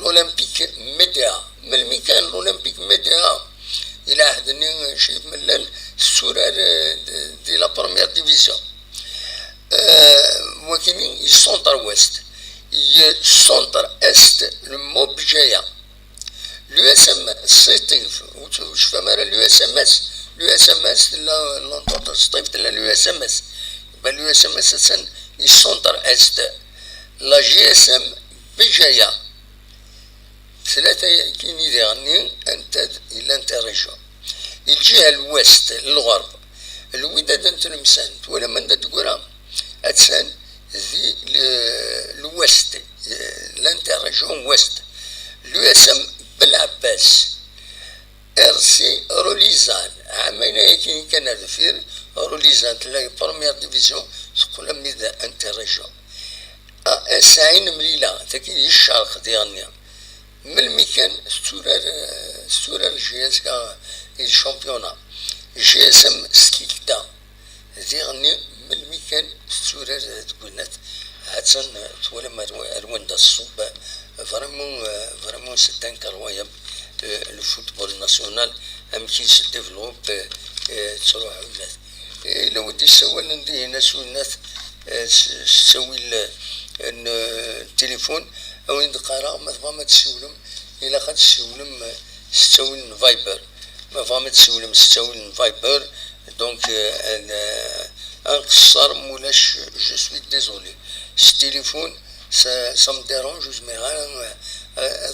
A: l'Olympique Média ملي كان l'Olympique Média إلى عهدني شي ملل السورة دي لا بروميير ديفيزيون وكاينين السونتر ويست السونتر است الموبجايا لو اس ام سيتيف واش فهم انا لو اس ام اس لو اس ام اس لونتونتر سطيف لو اس ام اس لو اس ام اس السونتر است لا جي اس ام بجايا ثلاثة كاين يغني انت الى انتيراجيون الجهة الويست الغرب الوداد انت المسان ولا من تقولها اتسان ذي الويست الانتيراجيون ويست لو اس ام بالعباس ارسي روليزان عامين كان الفير روليزان تلاقي بروميير ديفيزيون تقول ميدا انتيراجيون ساعين مليلة تاكي الشرق ديالنا من المكان ستورة الجياز الشامبيونا جي اس ام سكيكتا ديالنا من المكان ستورة تقولنات هاتسن تولى رواندا الصوب فريمون سيت انكرويابل لو فوتبول ناسيونال ام كي سي ديفلوب تروح ولات لو ودي سوى ندي ناس ولات تسوي التليفون او ندقرا ما فما تسولم الا خد تسولم ستول فايبر ما فما تسولم ستول فايبر دونك انقصر مولاش جو سوي ديزولي التليفون سا مي ديرونج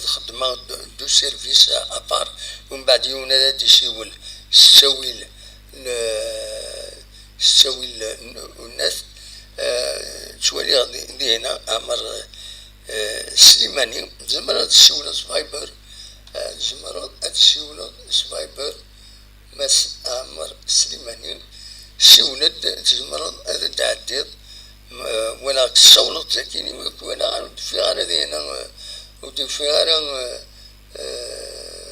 A: خدمة دو سيرفيس ابار، ومن بعد يونا ديسيول السويل الناس شوية دي هنا عمر سليماني زمرات السيولة سفايبر، زمرات السيولة سفايبر مس عمر سليماني سيولة زمرات هذا تعديد ولا تصولت لكن ولا في غانا دي هنا ودي في غانا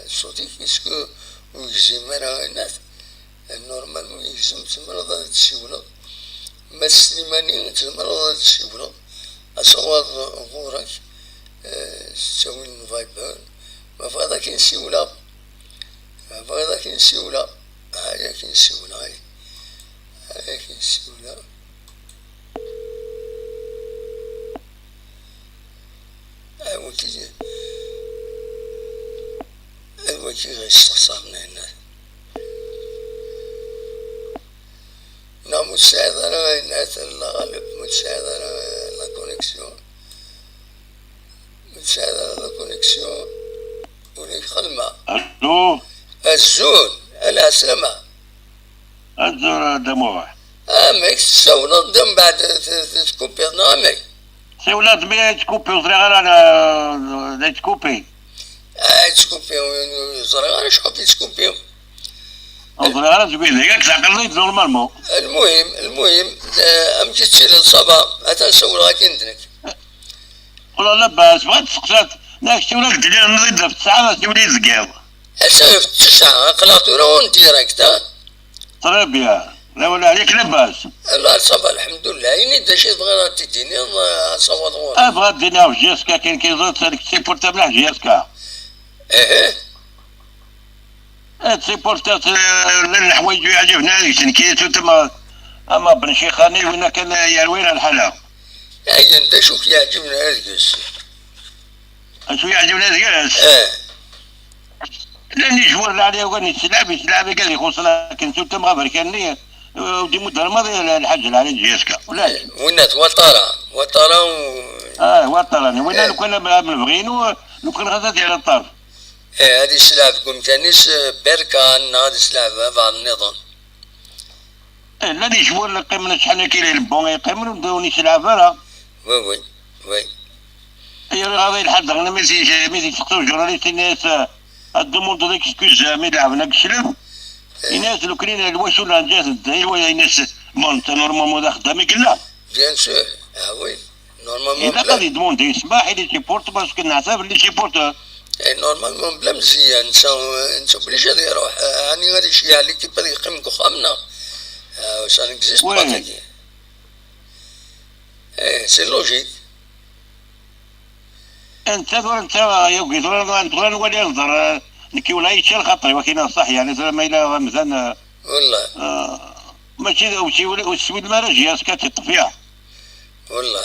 A: صوتي كيسكو ويجزم أنا الناس نورمال ويجزم زمرات السيولة مس سليماني زمرات السيولة أصوات غورك سوي الفايبر ما فاضا كاين سيولة، ما فاضا كاين سيولة، هاي كاين سيولة، هاي كاين سيولة. وكي غيستخسرنا هنا نعم مساعدة أنا الناس الله غالب مساعدة أنا لا كونيكسيون مساعدة لا كونيكسيون وليك خلمة
E: الو
A: الزول العسلمة
E: الزول دموع
A: ميك تساونا دم بعد تكوبي نامي
E: سي ولاد مي تكوبي وصغير انا تكوبي
A: تكوبي صغير شحال تكوبي
E: وصغير تقول لي تعقلني نورمالمون
A: المهم امشي تشيل الصبا حتى نسول غاك عندك
E: ولا لاباس بغيت تسقسات ناك ولاد ديال نضيد في الساعه تولي زكاو
A: اش في 9 قلاطورون ديريكت
E: طري بيان لا ولا عليك لاباس
A: لا صافا الحمد لله يعني دا شي صغيره تديني صوت غور
E: بغات دينا في جيسكا كاين كيزود سالك سيبورتا ملاح جيسكا تسيبورتا الحوايج يعجبنا هذيك سنكيتو تما اما بن شيخاني وين كان يروينا الحلا
A: اي انت شوف يعجبنا هذيك
E: شو يعجبنا هذيك لاني جوار عليه وكان يتلعب قال يخص لكن شفت ما بركاني ودي مده الماضيه الحج على جيسكا ولا
A: وينات وطاره
E: وطراني وين لو كنا مبغيين لو كان غزات على الطرف
A: هذه سلعة تقوم كانيس بركان هذه سلعة بعض النظام
E: الذي يشوف لك من شحال كيلو البون يقيمون ودوني سلعة فرا
A: وي
E: هي غادي الحد انا ميسي تسقسو جورناليست الناس الدموند ديك سكوز مي لعبنا كشلف الناس لو كاين الواش ولا انجاز هي الناس مونت نورمالمون خدامي كلها
A: بيان سور وي نورمالمون
E: اذا غادي يدموند يسمح لي سيبورت باسكو نعتبر لي سيبورت
A: نورمالمون بلا مزيان نسا بليش غادي يروح يعني غادي شي على كيف غادي يقيم كوخامنا سا نكزيست با تاكي سي لوجيك
E: انت يوكي تغير نولي نهضر نكي ولا يتشال خاطري ولكن صح يعني زعما الا مزال
A: والله
E: ماشي وشي المراجع جاسكا تطفيها
A: والله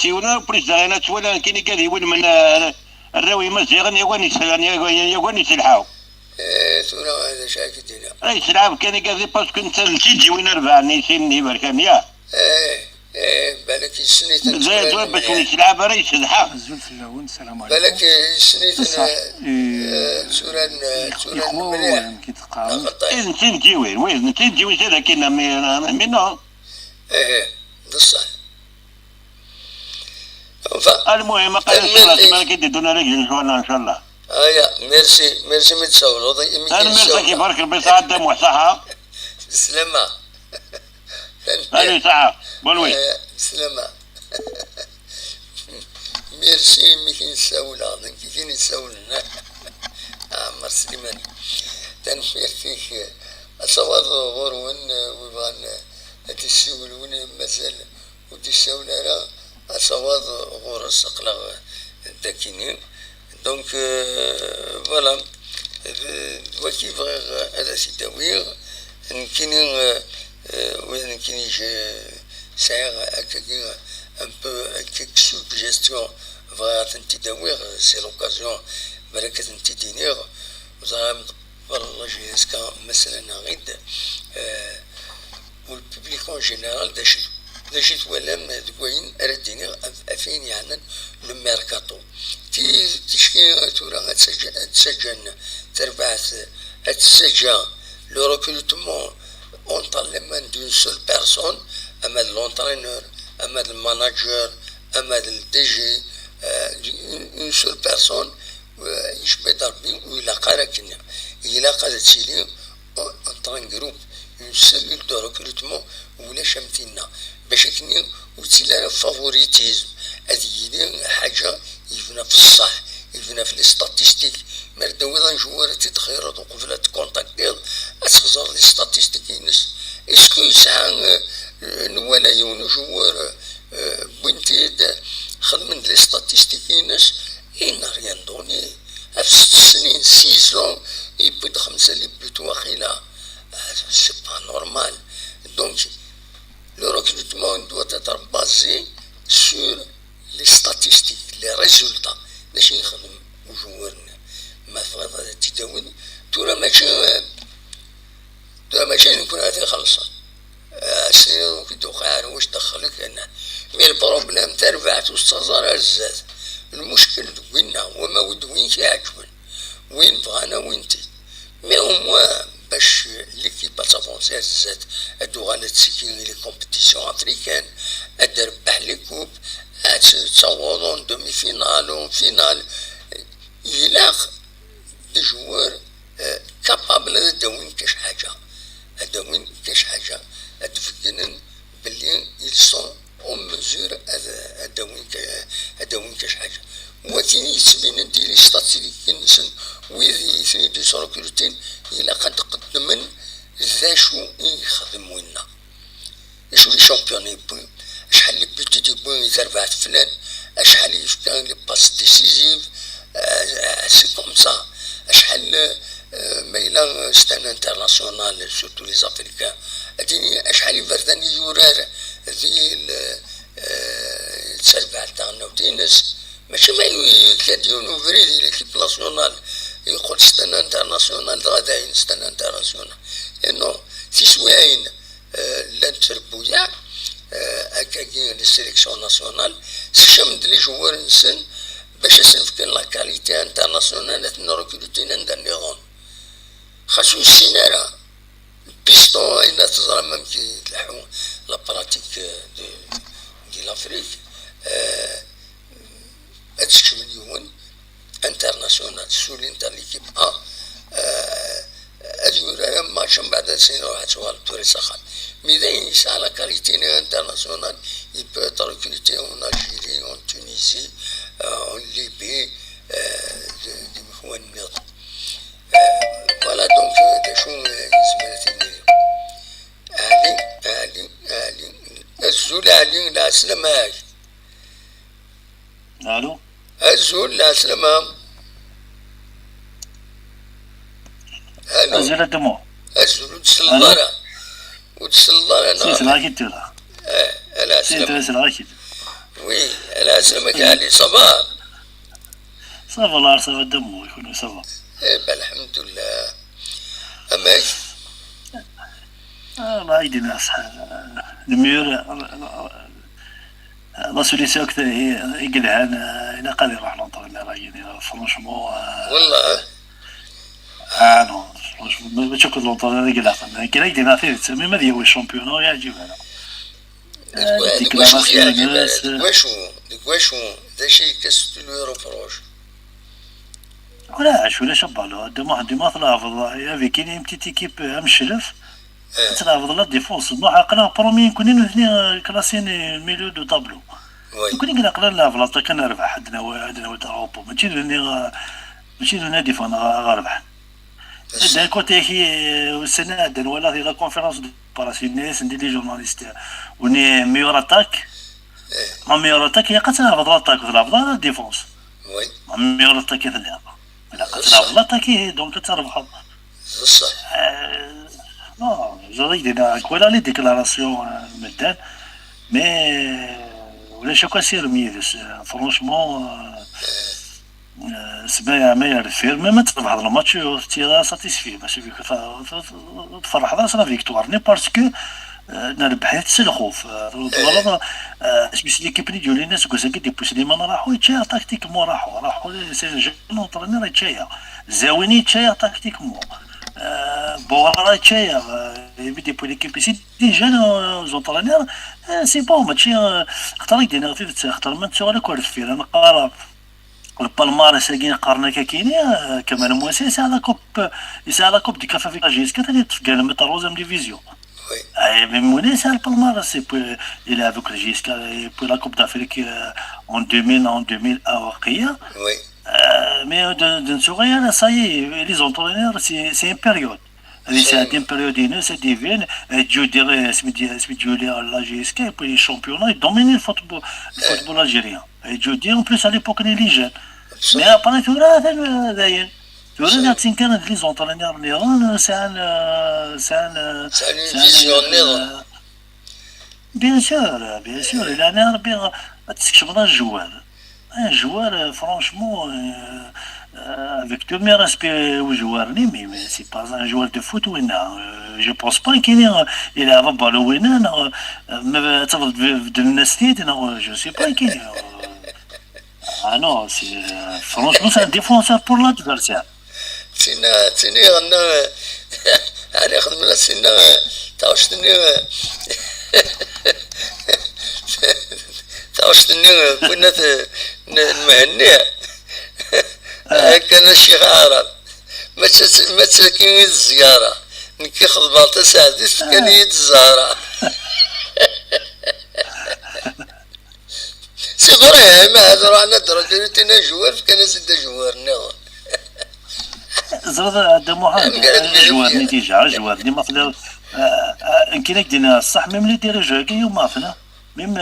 E: ونا بريس داينات ولا كاين قال يقول من الراوي مزيغن يغني سلحاو
A: ثورة هذا شاكي دينا
E: اي سلعاب كان قال باسكو انت نتيجي وين 4 نيسين بركان يا
A: بالك السنيت
E: زايد باش نلعب راه يسلحها
B: الزول في اللون السلام عليكم
A: بالك السنيت
B: ثورة
A: مليح
B: كيتقارن
E: انت تجي وين انت تجي وين لكن منو
A: بصح
E: المهم قال ما كيديرونا لك ان شاء الله
A: ميرسي متصور
E: انا ميرسي كيف برك البصعه دم وصحه
A: بسلامة
E: الو صحه بولوي
A: بسلامة ميرسي ميكين نساول هذا كي نساولنا عمر سليماني تنفير فيك أصوات غور ويبغان تسول وين مازال وتسول راه أصوات غور الصقلة داكينين دونك فوالا وكيف هذا سي تاوير كاينين وين كاين ساير هكاكي ان بو هكاك سوجيستيون فغات انت تاوير سي لوكازيون بركة انت دينير وزعما والله جيسكا مثلا غيد والبوبليك اون جينيرال داش باش يتولم دوين رديني افين يعني الميركاتو تشكي تورا تسجن تربعت تسجن لو ريكروتمون اون طالما دون سول بيرسون اما لونترينور اما الماناجر اما الدي جي اون سول بيرسون يشبه ضربي ولا قاركنا الى قادت سيلي ان جروب اون سيلول دو ريكروتمون ولا شمتنا باش كني وتلا فافوريتيزم هذه حاجه يفنا في الصح يفنا في لي ستاتيستيك مردوي جوار تتخير قبل تكونتاكتي تخزر لي ستاتيستيك ينس اسكو يسعى نوالا يونو جوار بنتي خدم لي ستاتيستيك ينس إن ريان دوني في 6 سنين 6 يبد 5 اللي بيت واخيلا سي با نورمال دونك le recrutement doit être basé sur les statistiques, les résultats. باش يخدم وجوارنا ما فضل تداول ترى ماشي نكون هذه خلصة سيرو كي دوقع واش دخلك هنا مي البروبليم ترفعت وستزار الزاد المشكل ويننا وما ودوينش يعجبن وين بغانا وين تي مي au باش ليكيب تافونسي الزاد ادو غانا تسكين لي كومبيتيسيون افريكان ادربح لي كوب تصورون دومي فينال وفينال يلاق دي جوار كابابل داوين كاش حاجه هداوين كاش حاجه ادفكنن بلي يلسون او مزور هداوين كاش حاجه وكاين يسبين دي لي ستاتيستيك نسن ويدي ثري دي سوركروتين الى قد قدمن ذا شو يخدم وينا شو لي شامبيون يبون شحال لي بوتي دي بون يتربعت فلان شحال يفكان لي باس ديسيزيف سي كوم سا شحال ميلان ستان انترناسيونال سورتو لي زافريكان اديني شحال يفرداني يورار ذي التربع تاعنا ودينس ماشي ما كاديون فريدي ليكيب ناسيونال يقول ستان انترناسيونال غاداين ستان انترناسيونال انو في سواين لا تربويا هكاكين لي سيليكسيون ناسيونال سشمد لي جوار نسن باش نفكر لا كاليتي انترناسيونال نروكروتين نديرون خاصو السينارا بيستون اين تزرع ممكن تلحو لا براتيك دي لافريك هادشي مليون انترناسيونال سو الانتر ليكيب هادي ماتش من بعد سنين واحد شغال توري سخان ميدان يسعى لا كاليتي انترناسيونال يبقى ريكروتي اون الجيري اون تونيزي اون ليبي دي مخوان النظام فوالا دونك هذا شو زميلتي علي الزول علي لا سلامة
B: الو
A: الزول لا سلامة
B: الزول الدموع
A: الزول تسلطرة وتسلطرة انا
B: سيس لاكيد تلا
A: لا سلامة
B: سيس لاكيد
A: وي لا سلامك علي صباح
B: صافا الله صافا الدموع يكون صافا
A: الحمد لله أماك
B: الله يدي ناس الميور لا سوليسيون كثر هي يقلها انا قادر نروح ننطر اللي راهي فرونشمون
A: والله
B: نو فرونشمون باش كنت ننطر انا يقلها كي يدي ناثير تسمي ما هو الشامبيون يعجب انا
A: ديك واش ذا شي كاستلو روبروش
B: ولا شو لا شبالو ديما تلافظ يافي كاين بتيت ايكيب مشلف تلافظ لا ديفونس نو عقنا برومي كنا اثنين كلاسين ميليو دو طابلو كنا قلنا لا فلاطا كان نربح عندنا اوروبا ماشي لنا ديفون غاربح دا كوتي هي السنه ولا في لا كونفيرونس دو باراسينيس ندير لي جورناليست وني ميور اتاك ما ميور اتاك هي قتلها فضلاتاك ولا ديفونس
A: وي
B: ميور اتاك ثلاثه لا قتلها فضلاتك دونك تربح
A: بصح
B: جريد انا كولا لي ديكلاراسيون مدان مي ولا شكو سير ميدس فرونشمون سبايا ما يعرف فير ما تربح هذا الماتش تيرا ساتيسفي ماشي فيك تفرح هذا صرا فيكتوار ني باسكو
F: نربح تسلخوف والله سميت ليكيب اللي ديال الناس كوسا كي بوس ديما راحوا يتشايا تاكتيكمون راحوا سي جون اونطرينور يتشايا زاويني يتشايا تاكتيكمون بوغرا يتشايا يبدي بو ليكيب سي دي جون زونطرينور سي بون ماشي خطر يدينا في خطر ما نتسوى على كل فير انا قارا البالمارس كاين قارنا كاينه كمان موسى يسال كوب دي كافا في لاجيس كتالي تفقال متى روزام ديفيزيون وي ميموني سال بالمارس il est avec le JSK pour la Coupe d'Afrique en 2000 à Waqiya
A: وي
F: mais de Souria ça y est les entraîneurs c'est une période c'est une période c'est divine Dieu dirait c'est Dieu la JSK pour les championnats ils dominent le football algérien et Dieu dit en plus à l'époque les jeunes mais après tout là d'ailleurs تورينا كانت لي زونطرينور نيران سان
A: فيزيون نيران
F: بيان سور الا انا ربي تكشفنا الجوار فرانشمون avec tout mes respects aux joueurs mais c'est pas un joueur de foot وين je pense pas qu'il il a pas le وين ما تفضل الناس تيت je sais pas qu'il ah non c'est franchement c'est un défenseur pour l'adversaire
A: تيني أنا خدمنا سينا تاوشتني كنا المهنية كان الشيخ عرب ما تساكين الزيارة نكي خضبالتا سعديس كان يد الزهرة سي فري ما هذا رانا درجة تينا جوار كان سيدا جوار نيغون
F: زرد دموعات جوارني ديجا جوارني ما فلا يمكن دينا الصح ميم لي ديريجو كي وما فلا ميم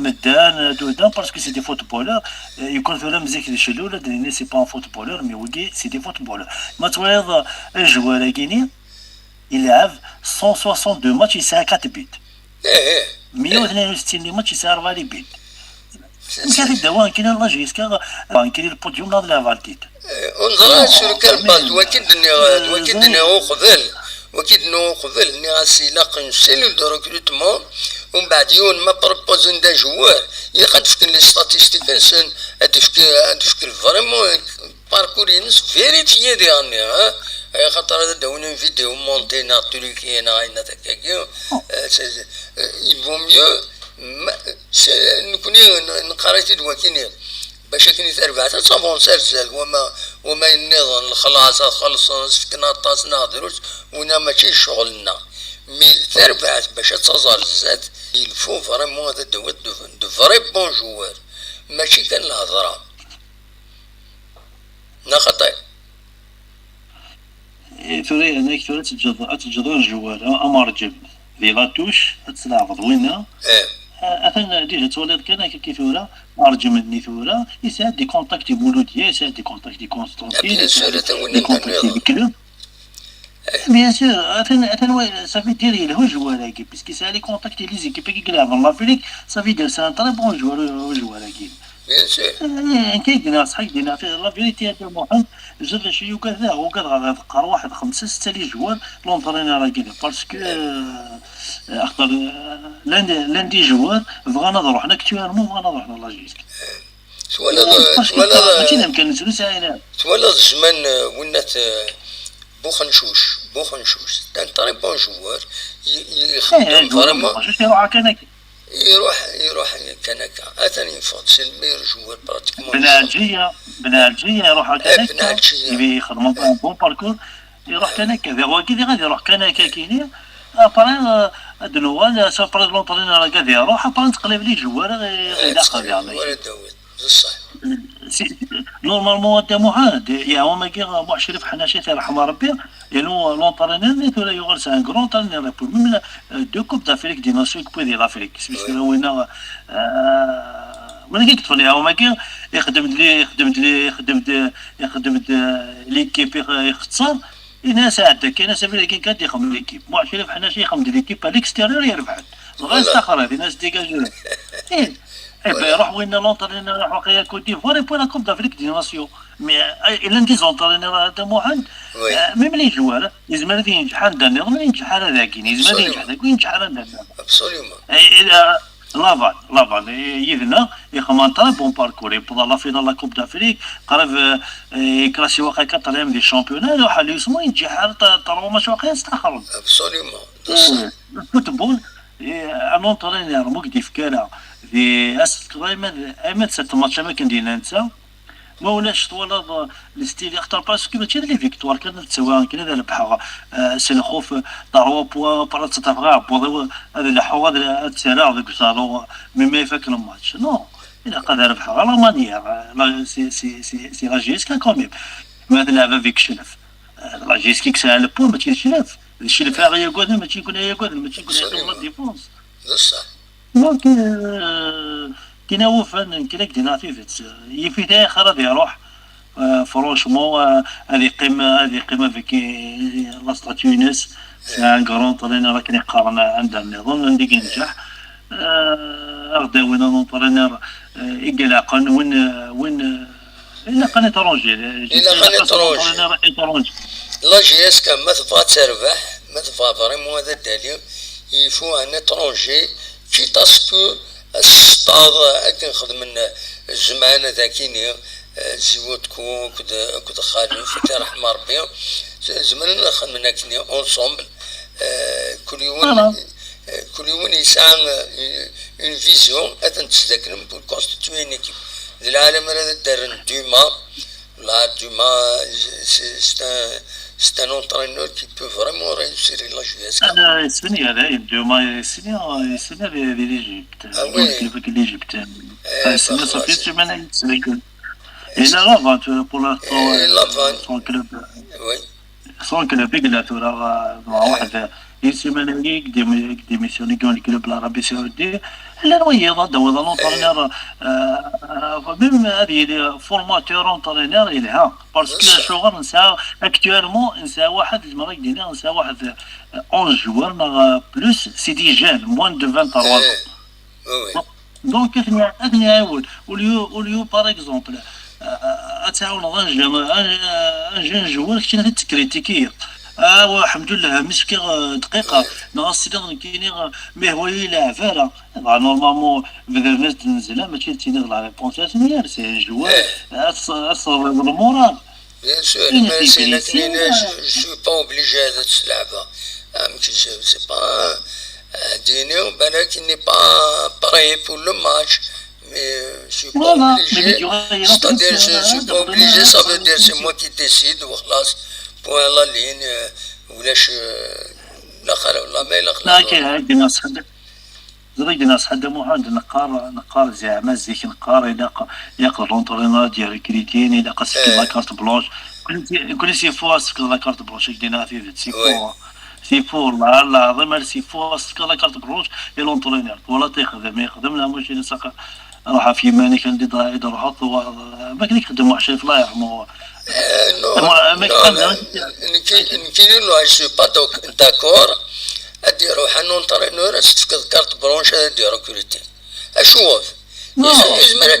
F: مدان دودان باسكو سي دي فوتبولور يكون فيهم مزيك دي شلول ديني سي با فوتبولور مي وكي سي دي فوتبولور ما تويض الجوار كيني يلعب 162 ماتش يساع 4 بيت 162 ماتش يساع 4 بيت كان الدوام كاين لاجيس كاين البوديوم لا لافالتيت
A: انظر شنو كان بالد وكيد نو قبل ني غاسيلاق نسيلو دو ريكروتمون ومن بعد يون ما بروبوزون دا جوار يقد فكن لي ستاتيستيكس ادفك فريمون باركور ينس فيريفيي ديالني خاطر هذا داون فيديو مونتينا تركيا عينا تكاكيو يفو ميو نكوني نقريت دواكيني باش كني تربعت صابون سلسل وما النظام خلاص خلص سكنا طاس نهضروش ونا ماشي شغلنا مي تربعت باش تصازر الزات يلفو فريمون هذا دو فري بون جوار ماشي كان الهضره نا خطير
F: ثوري انا كثرت تجدر الجوار امر جب في لاتوش تلعب وينها أثناء ديجا تولد كان كيفورا أرجع مني ثورة يساعد دي كونتاكتي بولودية يساعد دي كونتاكتي كونستانتين دي كونتاكتي بكلوب بيان سور أثناء صافي ديري له جواراكي بيسكي سالي كونتاكتي لي زيكيب كي يلعب الله فيك صافي دير سان طري بون جواراكي
A: بيان سور
F: كاين صحيح دينا في لا فيريتي هذا محمد زاد شي وكذا وكذا قار واحد 5 6 لي جوار لونطرينور راكي باسكو اختار لان دي جوار بغانا نروح اكتوالمون بغانا نروح لاجيسك
A: سوالا
F: ماشي يمكن نسولو ساعه
A: سوالا الزمان ولات بوخنشوش كان طري بون جوار يخدم فريمون يروح كنكا اثاني فوت سي المير جوار براتيكمون
F: بنالجيا يروح كنكا يبي يخدم بون باركور يروح كنكا غادي يروح كنكا كاينين ابري دنوال سو بري لونطرينور غادي يروح ابري تقلب لي جوار غير داخل
A: ولا داوود بصح
F: نورمالمون انت معاند يا هما كي بو شريف حناشي يرحم ربي يلو لونطرينور ولا يغرس ان غرون طرينور بور من دو كوب دافريك دي ناسيون كوب دي لافريك سميتو وين وانا كنت فني هما كي يخدم ليكيب يختصر الناس عندك كاين ناس اللي كان يخدم ليكيب مو شريف حناشي يخدم ليكيب على الاكستيريور يربح غير استخر هذه ناس ديجاجو روح وين لونطرينور راح واقيلا كوت ديفوار بو لا كوب دافريك دي ناسيون مي الا ندي زونطرينور هذا موحد ميم لي جوار يزمر غادي ينجح هذا النظام ينجح هذا ذاك يزمر ينجح هذاك وينجح هذا
A: ابسوليومون
F: لافان يذنا يخمانطا بون باركور يبدا لا فينال لا كوب دافريك قرب كلاسي واقع كاتريم دي الشامبيونات وحا لي يسمو ينجح طالما ماشي واقع يستخرج
A: ابسوليومون
F: الفوتبول ان اونطرينور مقدي فكاله في اسف دائما ايمن ست ماتش ما كندير ننسى ما ولاش طوال الستيل يختار باسكو ماشي لي فيكتوار كانت سواء كان هذا ربحها سي الخوف طاروا بوا برات تفغا بوا هذا الحوا هذا التسارع ذاك صاروا مما يفك الماتش نو الا قدر ربحها على مانيير سي لا جيس كان كوميم هذا لعبه فيك شلف لا جيس كيك سال بو ما تيشلف الشلف غير يقول ما تيكون هي يقول ما تيكون هي ديفونس
A: بصح
F: دونك كاين وفن كاين كدينا في داير خرج يروح فرونشمون هذه قمه فيك لاصلا تونس ان كرون طرينر كان يقارن عندها النظام اللي ينجح غدا وين نطرينر يقلع قن وين الا قناه ترونجي
A: لا جي اس كان ما تبغى تربح ما تبغى فريمون هذا الدليل يفو ان ترونجي كي تاسكو السطاد هكا نخدم الجمعانة ذاكيني زيوتكو كد خالي فتى رحمة ربي زمان خدمنا كني اونسومبل كل يوم يسعى اون فيزيون هذا نتذكر بور كونستيتوي ان ايكيب العالم هذا دار Dumas, c'est un entraîneur qui peut vraiment réussir la JSK.
F: C'est l'Égypte. L'Égypte. Et là, pour l'instant, son club. Son club, il a tout là. يسمى ليك ديميسيوني كون الكلوب العربي السعودي لا نويض هذا هو لونطرينور ميم هذه فورماتور اونطرينور يلها باسكو شغل نسى اكتوالمون نسى واحد المره قدينا نسى واحد 11 جوار بلوس سي دي جان موان دو 23 دونك اثني عاود وليو باغ اكزومبل اتعاون ان جون جوار كنا تكريتيكيه الحمد لله مسكين دقيقه نغسل كاينين مي هو يلعب فعلا نورمالمون بدا الناس تنزل ماشي تيني لا ريبونس ديال سي جوار اصل المورال
A: بيان سور مي سي لكن جو با اوبليجي هذا اللعبه ماشي سي با ديني بالك اني با بري بور لو ماتش mais je suis pas obligé, c'est-à-dire je suis pas obligé, ça veut dire c'est moi qui décide وخلاص بوان لا لين ولاش الاخر ولا ما الاخر
F: كاين ناس حد زريق ناس حد مو عند نقار زعما زيك نقار يقدر لونطرينور ديال كريتين الى قاسك لا كارت بلونش كل سي فواسك لا كارت بلونش دينا في سي فور لا ضمن سي فواسك لا كارت بلونش يا لونطرينور ولا يخدم لا ماشي نسق راح في ماني كان يدير حط ما كان يخدم واحد شي الله يرحمه
A: نكيني لو جو با داكور ادي روح ان اونطرينور تفقد كارت برونش ادي ريكروتي اشوف يزمر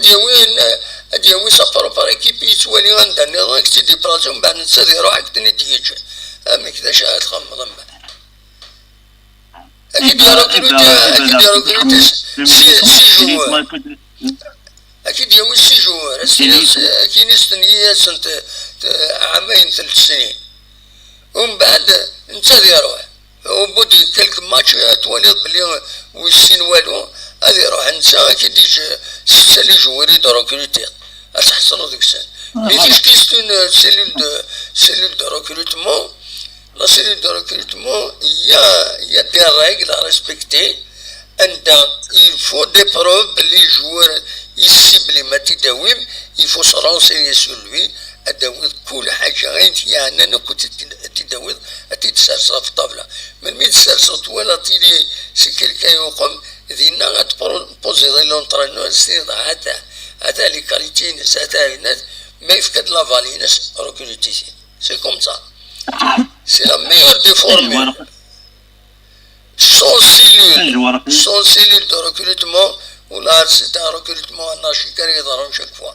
A: ادي وين سافروا بار ايكيب يتوالي عندها نظام كتي ديبلاسي من بعد نسالي روحك تني ديجي امي كذا شاهد خمض من بعد اكيد ريكروتي سي جوار أكيد يوم السجون كاين استنية سنت عامين 3 سنين ومن بعد نتا يروح وبودي كلك ماتش تولي بلي ويسين والو هذا يروح نتا أكيد يجي 6 لي جوار يديرو كريتير تحصلو ديك السنة مي فيش كيستون سيلول دو ريكروتمون لا سيلول دو ريكروتمون يا دي ريغل à respecter il faut des preuves les joueurs يسيبلي ما تداوم يفو سرونسيني سور لوي اداوي كل حاجه غير يعني انا كنت تداوي تتسرسل في الطاوله من مين تسرسل ولا تيلي سي كيلكان يقوم دينا غتبوزي دي لونطرينور سير هذا لي كاليتي هذا الناس ما يفقد لا فالينس ريكروتيسي سي كوم سا سي لا ميور دي فورمي son cellule de recrutement ولا سيت ان ريكروتمون انارشيك كان يظهرون شاك فوا.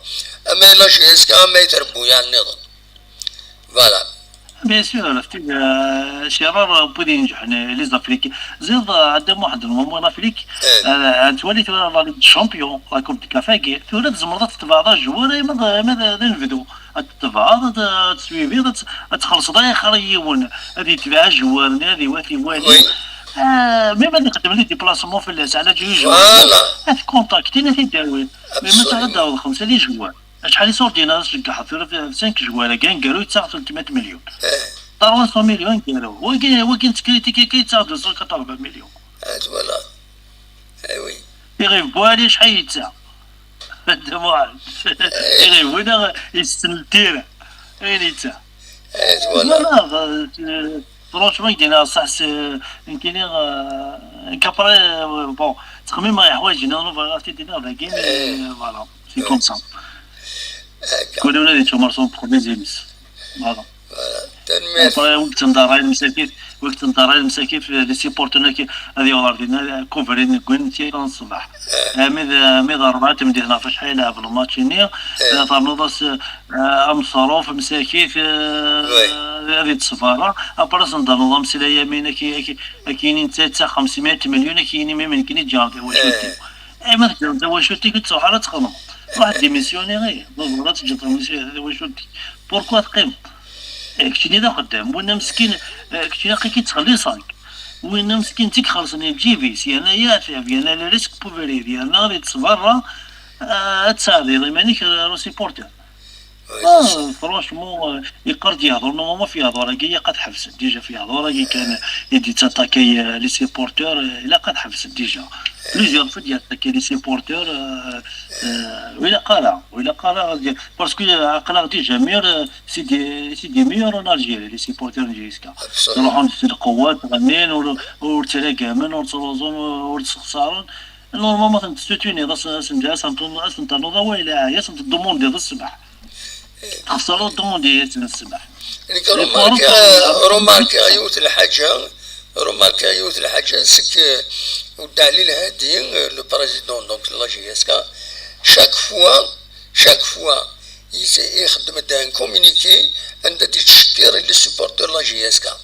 A: اما لا جي اس كا ما يتربوا يعني النظام. فوالا.
F: بيان سور عرفتي شرار بودي ينجح لي زافريك زيد عندهم واحد المومون افريك تولي لا ليغ شامبيون لا كوب دي كافاكي تولي زمرات تبع جوار ماذا ننفذوا تبع تسويفي تخلص اخر يون هذه تبع جوار هذه واتي والي ميم اللي قدم لي ديبلاسمون في اللاس على جوج
A: فوالا
F: هذ كونتاكتين في الداوين ميم تعداو خمسه لي جوار شحال يصوردينا شكا في 5 جوار كان قالوا يتساع 300 مليون 300 مليون كانوا وكاين تكريتيكي كيتساع 240 مليون
A: فوالا ايوي
F: يغيب بوالي شحال يتساع هذا واحد يغيب وين يستنى التيره وين يتساع
A: فوالا
F: فرونشمون كاين صح يمكن كابري بون تخميم حوايج نو فغاتي دينا ولكن فوالا سي كوم سا كل ولادي تمارسون برومي زيمس فوالا
A: تنمير
F: وقت ندار المساكين وقت ندار المساكين في لي سيبورتنا كي هذه وردينا كوفرين كنتي الصباح ميد 4 تمدينا فاش حيلها في الماتش نيا تنوضس امصروف مساكين في هذه السفاره ابرس نضرب مسلا يمين كاينين 500 مليون كاينين ما يمكن يتجاوز واش ما تقدر واش كنت على تخدم واحد ديميسيوني غير ضرورات تجي ديميسيوني واش بوركوا تقيم كشتي دا قدام وين مسكين كشتي لاقي كيتخلي صاك وين مسكين تيك خلصني بجيبي سي انايا فيها انا لا ريسك بوفيري ديالنا غادي تصبر تساعدي مانيك روسي بورتر فرونشمون يقرد يهضر نورمالمون في هضره كي قد حبس ديجا في هضره كان يدي تاتاكي لي سيبورتور الا قد حبس ديجا بليزيور فوا ديال تاكي لي سيبورتور ولا قرا باسكو عقلا ديجا ميور سيدي ميور ان الجيري لي سيبورتور نجيسكا يروحون في القوات غنين ورتلاقامن ورتلوزون ورتخسارون نورمالمون تستوتيني ضاس سندها سنتنوضا ويلا يا سنتدوموندي ضاس الصباح خسروا الدوموندي الصباح
A: روماركي يوت الحاجه سك والدليل هادي لو بريزيدون دونك لا جي اس كا شاك فوا يخدم دان كومونيكي عند تشكر لي سوبورتور لا جي اس كا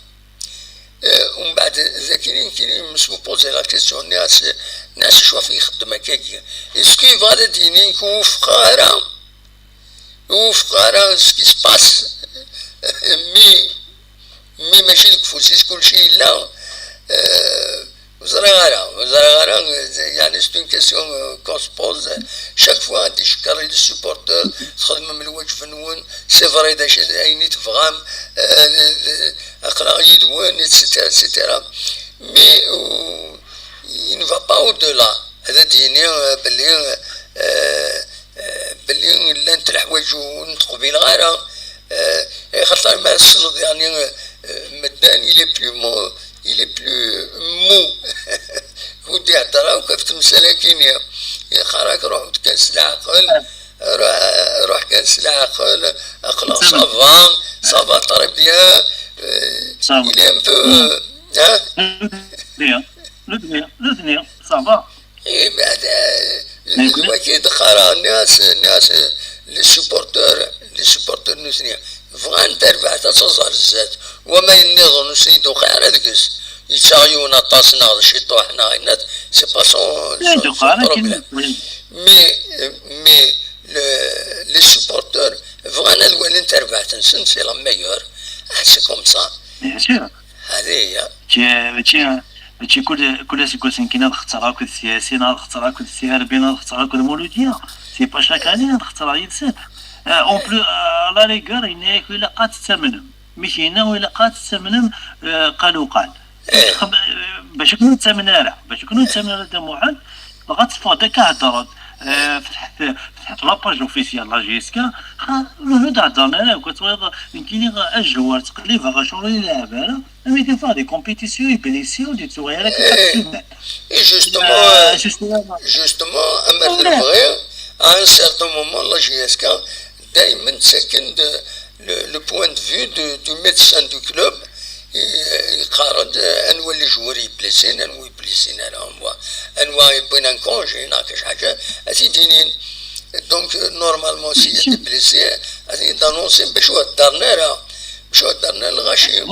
A: ومن بعد ذاكرين كاين مسمو بوزي لا كيسيون ناس شوا في يخدم هكاك اسكو فادا ديني يكون وفقارا سكي سباس مي ماشي الكفوسيس كلشي لا وزراغارا يعني ستون كيسيون كون سبوز شاك فوا تشكر لي سوبورتور تخدم من الوجه فنون سي فري داش عيني تفغام اقرا يدوان اتسيتيرا مي il ne va pas au-delà هذا ديني باللي لانت الحوايج ونطقو بين غارة خاطر ما الصلد يعني مدان إلي بلو مو ودي اعترا وكيف تمسلاكين يا خراك روح تكنس العقل روح كنس العقل اقلق صافا طري بيان إلي ان بو ها
F: لو صافا
A: اي بعد الوكيد خرا الناس لي سوبورتور نوثنيا فغان تربح تصزر الزات وما ينظن سيدو خير هذاكس يتسايون طاسنا شي طوحنا الناس سي با سون بروبليم مي لي سوبورتور فغان الوالين تربح تنسن سي لا ميور سي كوم سا هذه هي
F: هادشي كل سيكون كاين الاختراق السياسي الاختراق السياسي الاختراق المولوديه سي با شاك اني الاختراق يتسد اون بلو لا ريغور انك الا قات الثمن مشينا ولا قات الثمن قالوا قال باش يكونوا الثمن دموعا بغات فوضى كهضرات فتحت لاباج اوفيسيال لا جي اس كا لو هضرنا لا كتبغي كاين الجوار تقليبها غاشوري يلعبها مي دي فوا دي كومبيتيسيون يبليسيو دي صغيره كتبان
A: جوستومون اما الفغي ان سيرتون مومون لا جي اس كا دائما تسكن لو بوين دو فيو دو ميدسان دو كلوب يقارن انواع اللي جوري بليسين انواع بليسين انواع يبين كونجي ناقش حاجه اسيدينين دونك نورمالمون سي بليسي اسي دانونسين باش هو دارنا الغاشي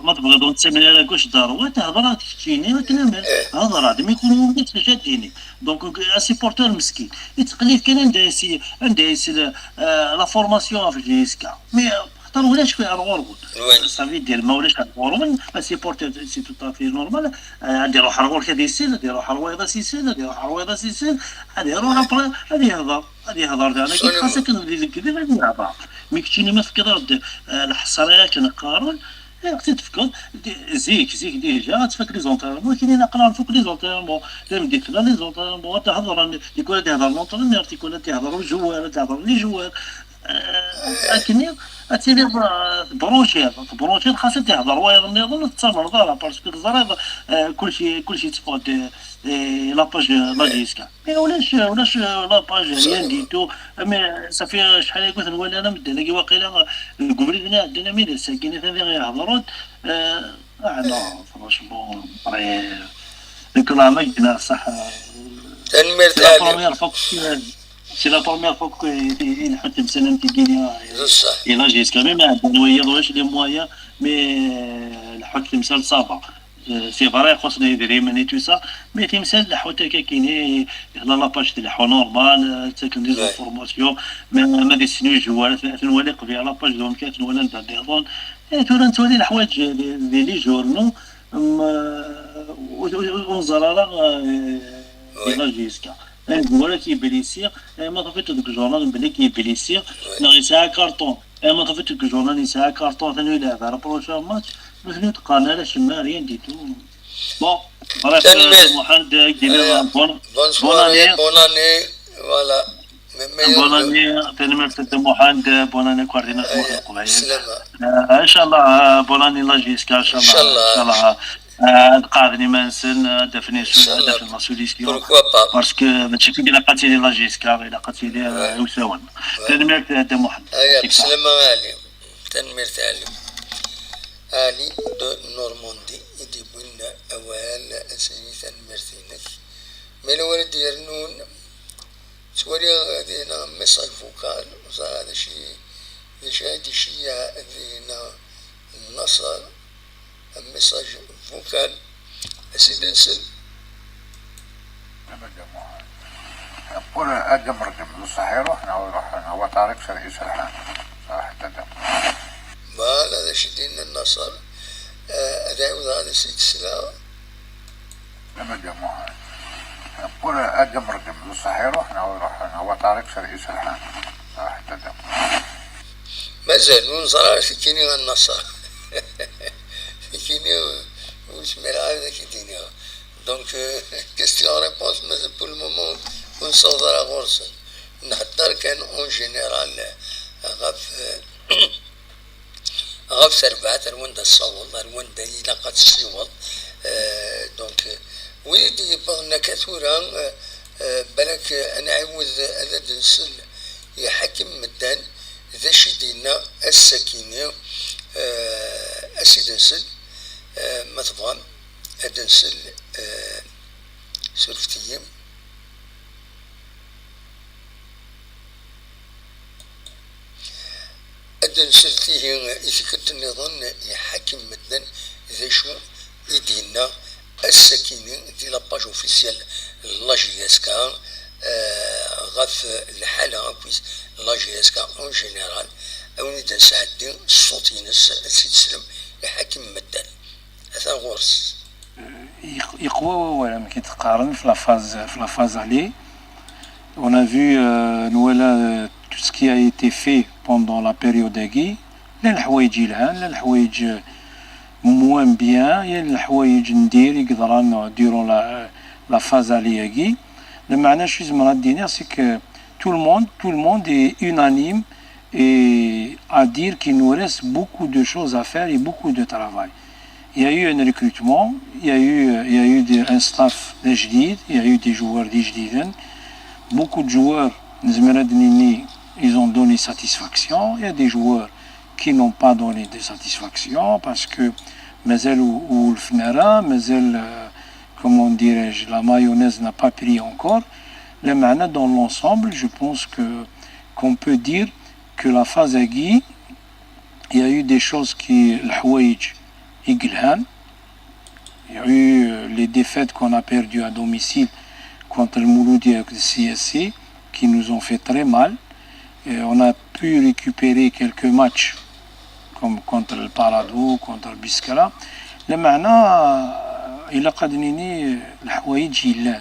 F: ما تبغى تسمي على كوش دار تهضر تشتيني كلام هضر هذا ما يكونوا متشادين دونك سيبورتور مسكين يتقليد كان عنده لا فورماسيون في الجيسكا مي اختار ولاش في الغرب صافي ديال ما ولاش الغرب سيبورتور سي تو في نورمال عندي روح الغرب كدير السيل عندي روح الرويضه سيسيل عندي روح الرويضه سيسيل هذه روح هذه هضر انا كي خاصك ندير كذا غادي نهضر مي كنتيني ما تفكر الحصريات نقارن تفكر زيك ديجا تفكر لي زونطيرمون كاينين نقرا فوق لي زونطيرمون لازم ديك لي زونطيرمون تهضر يكون تهضر لونطرينير تيكون تهضر الجوال تهضر لي جوال لكن تيلي بروشير خاصها تهضر وايض النظام تتصرف دارها باسكو الزريض كلشي تفوت لاباج لاجيسكا مي ولاش لاباج ريان ديتو مي صافي شحال قلت نولي انا مدنا واقيلا قبرينا عندنا ميل ساكنين هذي غير هضرات لا فرونشمون كل ما جينا صح
A: تنمير تاعي
F: سي لا بروميير فوا كو نحط مثلا كيجيني الى جيسكا مي ما عندنا واش لي موايا مي نحط مثال صابا سي فري خصنا يدير ماني تو سا مي تمثال نحوت هكا كاين لاباج تاعو نورمال تاكل دي زانفورماسيون ما ديسنيو جوالات نولي قبيله لاباج دوم كات ولا نتاع ديضون تولي نتولي الحوايج ديال لي جورنو ونزرارا الى جيسكا ولا كيبليسير ما طفيت ديك الجورنال بلي كيبليسير نغي ساعه كارطون ما طفيت ديك الجورنال ساعه كارطون ثاني يلعب على بروشان ماتش مثلي تقارن على شما ريان ديتو بون محمد دينا بوناني
A: فوالا
F: بوناني تنمر محمد بوناني كورديناسيون ان شاء الله بوناني لاجيسكا ان شاء الله قاعدني ما نسن ديفينيسيون هدف المسؤوليسيون باسكو ماشي كي الا قاتلي لاجيسكا الا قاتلي وساون تنمير تاع محمد
A: بسلامة علي تنمير تاع علي دو نورماندي يجيبوا لنا اوال اساني تنمير تاعك مي الولد يرنون تولي غادينا ميساج فوكال هذا شي هادي شي دينا النصر ميساج فوكال أسيدي نسل
G: يقول أدم ردم صح يروح هو طريق شرعي سرحان صح تدم
A: هذا شدين النصر أدعو هذا سيد السلاح
G: لما جمعها يقول أدم ردم صح يروح هو طريق شرعي سرحان صح تدم
A: ما زالوا نزرع في كيني النصر كيني وش ملعب كيديني دونك كيستيون ريبونس مازال بور المومون ونصور على غرسن نحضر كان اون جينيرال غاف سربعات الوندا الصوت الوندا إلا قد الصوت دونك ويدي بغنا كثورا بالك أنا عاوز هذا دنسل يحكم مدان ذا شدينا السكينة أسيدنسل مثلا أدنسل سلفتيم أدنسل فيه إذا كنت نظن يحكم مدن ذا شو يدينا السكينة دي لاباج اوفيسيال لاجيسكا غاف الحالة كويس لاجيسكا اون جينيرال او ندير ساعدين الصوتينس السيد سلم يحكم مدن هذا غورس
B: يقوى ولا ما كيتقارن في لافاز عليه. On a vu voilà tout ce qui a été fait pendant la période Agui, الحوايج يلهان الحوايج moins bien, il y a الحوايج ندير يقدران durant la phase Agui. Le معنى شو زعما غادي c'est que tout le monde est unanime et à dire qu'il nous reste beaucoup de choses à faire et beaucoup de travail. Il y a eu un recrutement, il y a eu un staff جديد, il y a eu des joueurs جديدين. Beaucoup de joueurs, ils ont donné satisfaction. Il y a des joueurs qui n'ont pas donné de satisfaction parce que Mazel ou le Fnara, Mazel, comment dirais-je, la mayonnaise n'a pas pris encore. Le Mana, dans l'ensemble, je pense qu'on peut dire que la phase Agui, il y a eu des choses qui, l'Houaïj, Iglhan, il y a eu les défaites qu'on a perdues à domicile contre le Mouloudi avec le CSC, qui nous ont fait très mal. Et on a pu récupérer quelques matchs, comme contre le Paradou, contre le Biskala. Le Mana, il a qadnini l'Houaïj Ilan.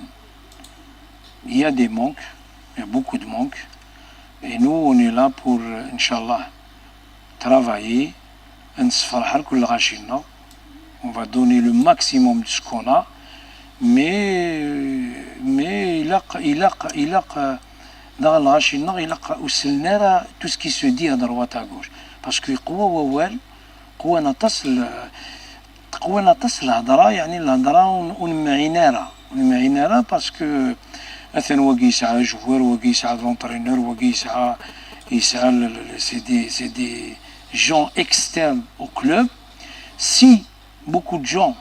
B: Il y a des manques, il y a beaucoup de manques. Et nous, on est là pour, Inch'Allah, travailler. On va donner le maximum de ce qu'on a. Mais il a dans le Rachina, il a tout ce qui se dit à droite à gauche. Parce que قوة نتصل الهضرة يعني الهضرة ونمعينارا باسكو مثلا وقي يسعى جوار وقي يسعى لونترينور وقي يسعى c'est des gens externes au club. Si beaucoup de gens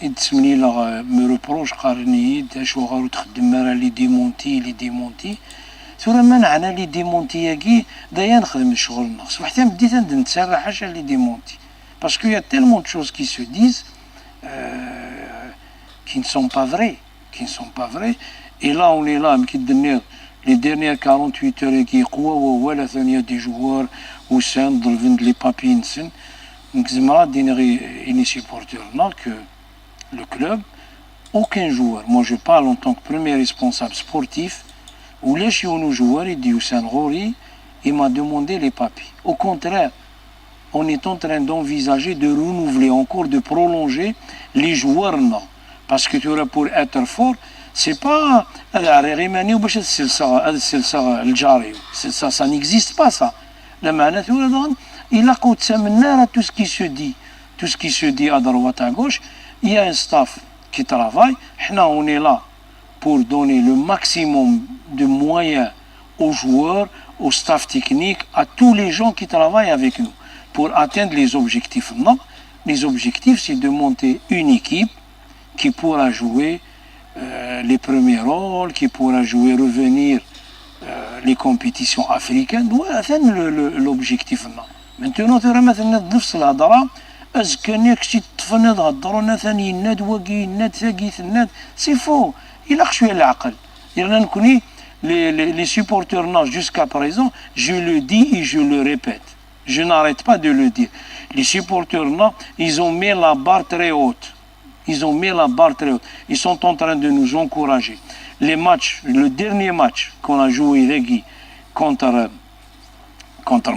B: me reprochent قارني اش وغارو تخدم مرا لي ديمونتي ثم منعنا لي ديمونتي ياكي دايا نخدم الشغل الناقص وحتى بديت نتسرع حاجه لي ديمونتي باسكو يا تellement de choses qui se disent qui ne sont pas vraies et là on est là les dernières 48 heures qui قوه ولا ثانيه دي جوار وسان ضربن لي بابي نسن نكزمرا دينغي اني سيبورتورنا que le club aucun joueur moi je parle en tant que premier responsable sportif ou les joueurs dit Hussein Rouri il m'a demandé les papiers au contraire on est en train d'envisager de renouveler encore de prolonger les joueurs non parce que tu auras pour être fort c'est pas الريماني باش السلسله الجاري ça n'existe pas ça la معناته il a coûté tout ce qui se dit à droite à gauche il y a un staff qui travaille on est là pour donner le maximum de moyens aux joueurs au staff technique à tous les gens qui travaillent avec nous pour atteindre les objectifs non les objectifs c'est de monter une équipe qui pourra jouer les premiers rôles qui pourra jouer revenir les compétitions africaines l'objectif non maintenant tu remettre نفس الهضره أزكنيك شي تفند هضرونا ثاني الناد واقي الناد ثاقيت الناد سي فو إلا شوية العقل يعني نكوني les supporters non jusqu'à présent je le dis et je le répète je n'arrête pas de le dire les supporters non ils ont mis la barre très haute ils sont en train de nous encourager les matchs le dernier match qu'on a joué contre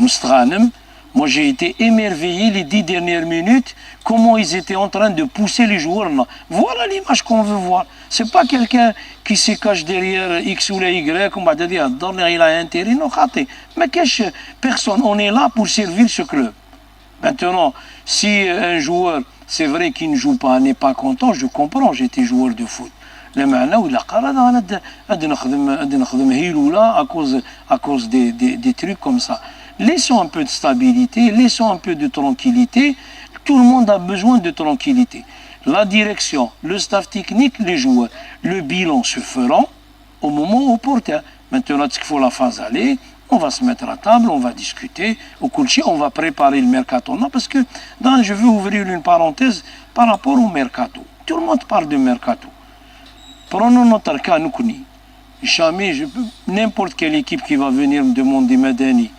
B: Mustghanem. Moi, j'ai été émerveillé les 10 dernières minutes, comment ils étaient en train de pousser les joueurs. Là. Voilà l'image qu'on veut voir. C'est pas quelqu'un qui se cache derrière X ou la Y, on va dire, il a intérêt. Non, mais personne, on est là pour servir ce club. Maintenant, si un joueur, c'est vrai qu'il ne joue pas, n'est pas content, je comprends, j'étais joueur de foot. Le maintenant, il a à cause des trucs comme ça. Laissons un peu de stabilité, laissons un peu de tranquillité. Tout le monde a besoin de tranquillité. La direction, le staff technique, les joueurs. Le bilan se fera au moment opportun. Maintenant, il faut la phase aller. On va se mettre à table, on va discuter. Au Kulchi, on va préparer le mercato. Non, parce que je veux ouvrir une parenthèse par rapport au mercato. Tout le monde parle de mercato. Prenons notre cas, nous connaissons. Jamais, n'importe quelle équipe qui va venir me demander Madani.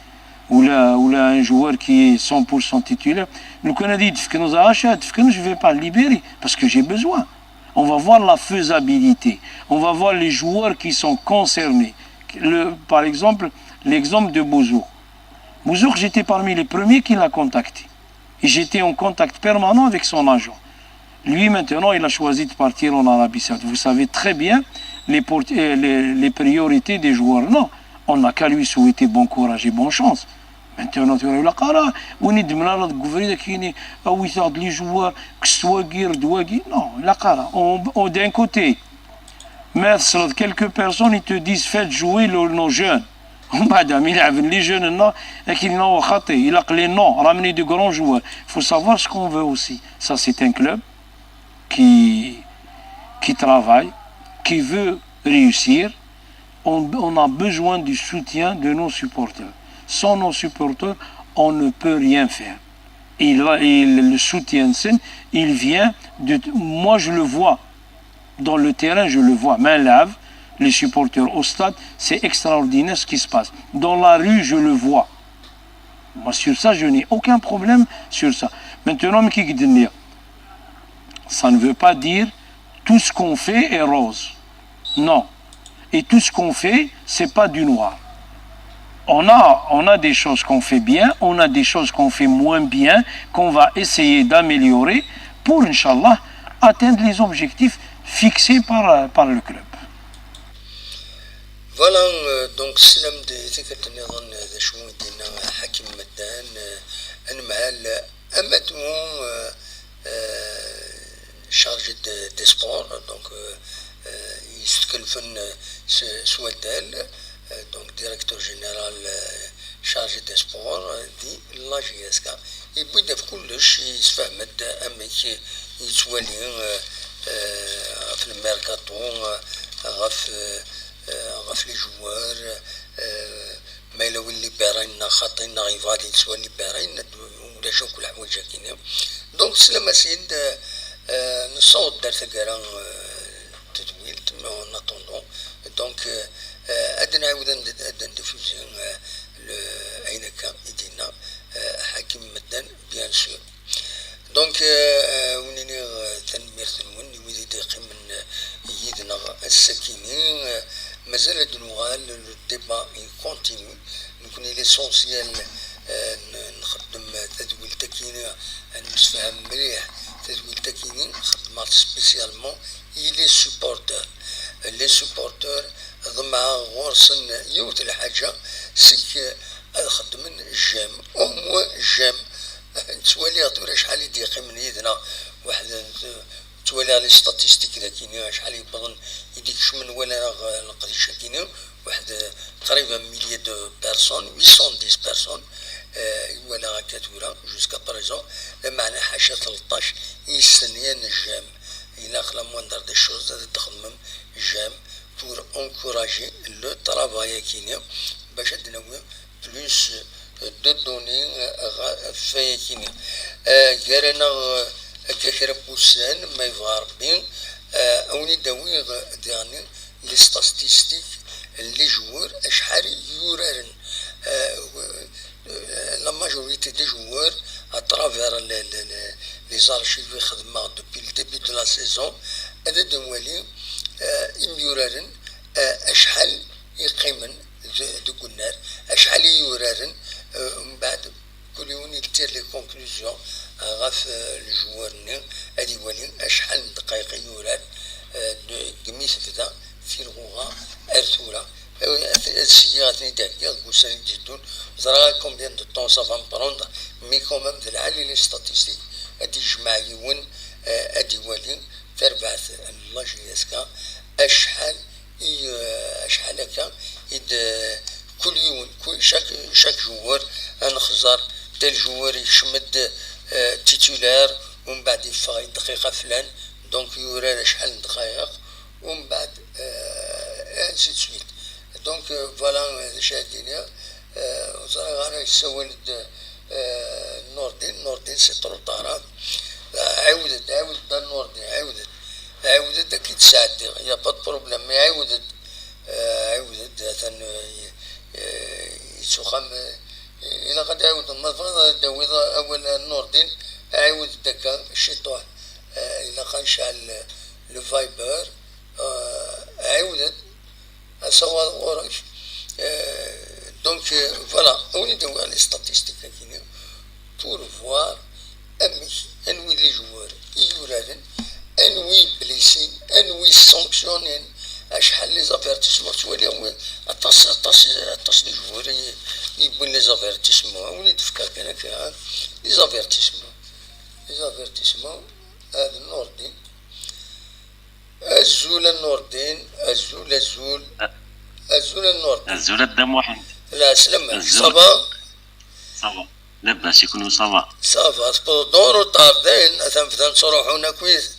B: ou là un joueur qui est 100% titulaire, le Canadien dit que nous achète, que je ne vais pas le libérer parce que j'ai besoin. On va voir la faisabilité, on va voir les joueurs qui sont concernés. Par exemple, l'exemple de Bouzour. Bouzour, j'étais parmi les premiers qui l'a contacté. Et j'étais en contact permanent avec son agent. Lui, maintenant, il a choisi de partir en Arabie Saoudite. Vous savez très bien les priorités des joueurs. Non, on n'a qu'à lui souhaiter bon courage et bonne chance. Maintenant, tu vas dire, on est de malade de gouverner qui est à 8 heures de les joueurs, que ce soit guerre, non, la cara. D'un côté, mais quelques personnes, ils te disent, faites jouer nos jeunes. ومن بعد عم يلعب لي جون لكن هو خطي il a les noms ramener de grands joueurs. Il faut savoir ce qu'on veut aussi. Ça c'est un club qui travaille, qui veut réussir. On a besoin du soutien de nos supporters. Sans nos supporters, on ne peut rien faire. Et le soutien, il vient de... Moi, je le vois. Dans le terrain, je le vois. Main lave, les supporters au stade, c'est extraordinaire ce qui se passe. Dans la rue, je le vois. Moi, sur ça, je n'ai aucun problème sur ça. Maintenant, ça ne veut pas dire tout ce qu'on fait est rose. Non. Et tout ce qu'on fait, c'est pas du noir. On a des choses qu'on fait bien, on a des choses qu'on fait moins bien, qu'on va essayer d'améliorer pour, Inch'Allah, atteindre les objectifs fixés par le club.
A: Voilà, donc سلام ذيك النظام شنو دينا حكيم مدان المعال أمدو chargé des sports, donc يستكلفن سوادال donc directeur général chargé des sports دي لا جي اس كا يبدا في كلش يتفاهمد اميك يتوالي في الميركاتو غف لي جوار ما لو اللي بارين خاطين غيفادي سوا اللي بارين ولا شو كل حوايج كاينين دونك سلام سيد نصوت دار ثقرا تدويل تما اون اتوندون دونك ادنا عاودا ندفوزي عينك يدينا حاكم مدان بيان سور دونك ونيني تنمير تنون ويدي داقي من يدنا السكينين مازال دنوغال لو ديبا كونتينيو نكون ليسونسيال نخدم تدويل تكيني نتفاهم مليح تدويل تكيني خدمات سبيسيالمون لي سوبورتور لي سوبورتور ضمع غورسن يوت الحاجة سك خدمن جام أو جام تولي غدور شحال يديقي من يدنا واحد تولي لي ستاتيستيك ذاكيني شحال يبغن يديك شمن ولا نقديش كيني واحد تقريبا مليي دو بيرسون 810 بيرسون ولا هكا تورا جوسكا بريزون معنى حاشا 13 يسنيان جام إلا خلا موندر دي شوز تخدم جام pour encourager le travail qui est باش ندوي plus de données في كيني قالنا كثير بوسان ما يفغر بين اوني داوي ديرني لي ستاتيستيك لي جوار اشحال يورارن لا ماجوريتي دي جوار اترافير لي زارشيف يخدموا دوبي لو ديبي دو لا سيزون هذا دوالي يورارن اشحال يقيمن دوك النار اشحال يورارن ومن بعد كل يوم يدير لي كونكلوزيون غاف الجوار هادي ولي اشحال دقائق يورار قميس بدا في الغوغا ارثولا السيارات نداكيا كوسان جدون زرا كومبيان دو طون سا فان بروندر مي كومام د العالي لي ستاتيستيك هادي جماع يون هادي ولي تربعث الله جياسكا اشحال هكا كل يوم شاك جوار نخزر تال جوار يشمد تيتولار ومن بعد يفاي دقيقة فلان دونك يورا شحال دقائق ومن بعد انسي تسويت دونك فوالا شاهدينيا وزرا غانا يسول نوردين سي طروطارا عاودت نوردين عاودت كي تساعد يا با بروبليم عاودت يتسخم إلا قد عاود المفروض داوي أول نوردين عاود داكا الشيطان إلا كان شعل الفايبر عاودت أصور وراش دونك فوالا أوني داوي لي ستاتيستيك كاينين بور فوار أنوي لي جوار يورارن انوي بليسين انوي سانكسيونين اشحال لي زافيرتيسمون تولي اطاس لي جوار يبون لي زافيرتيسمون ولي تفكر كان فيها لي زافيرتيسمون هذا النوردين الزول النوردين الزول النوردين
E: الزول الدم واحد
A: لا سلامة صافا
E: صافا لاباس يكونوا صافا
A: صافا دورو طاردين تنبدا نصروحونا كويس.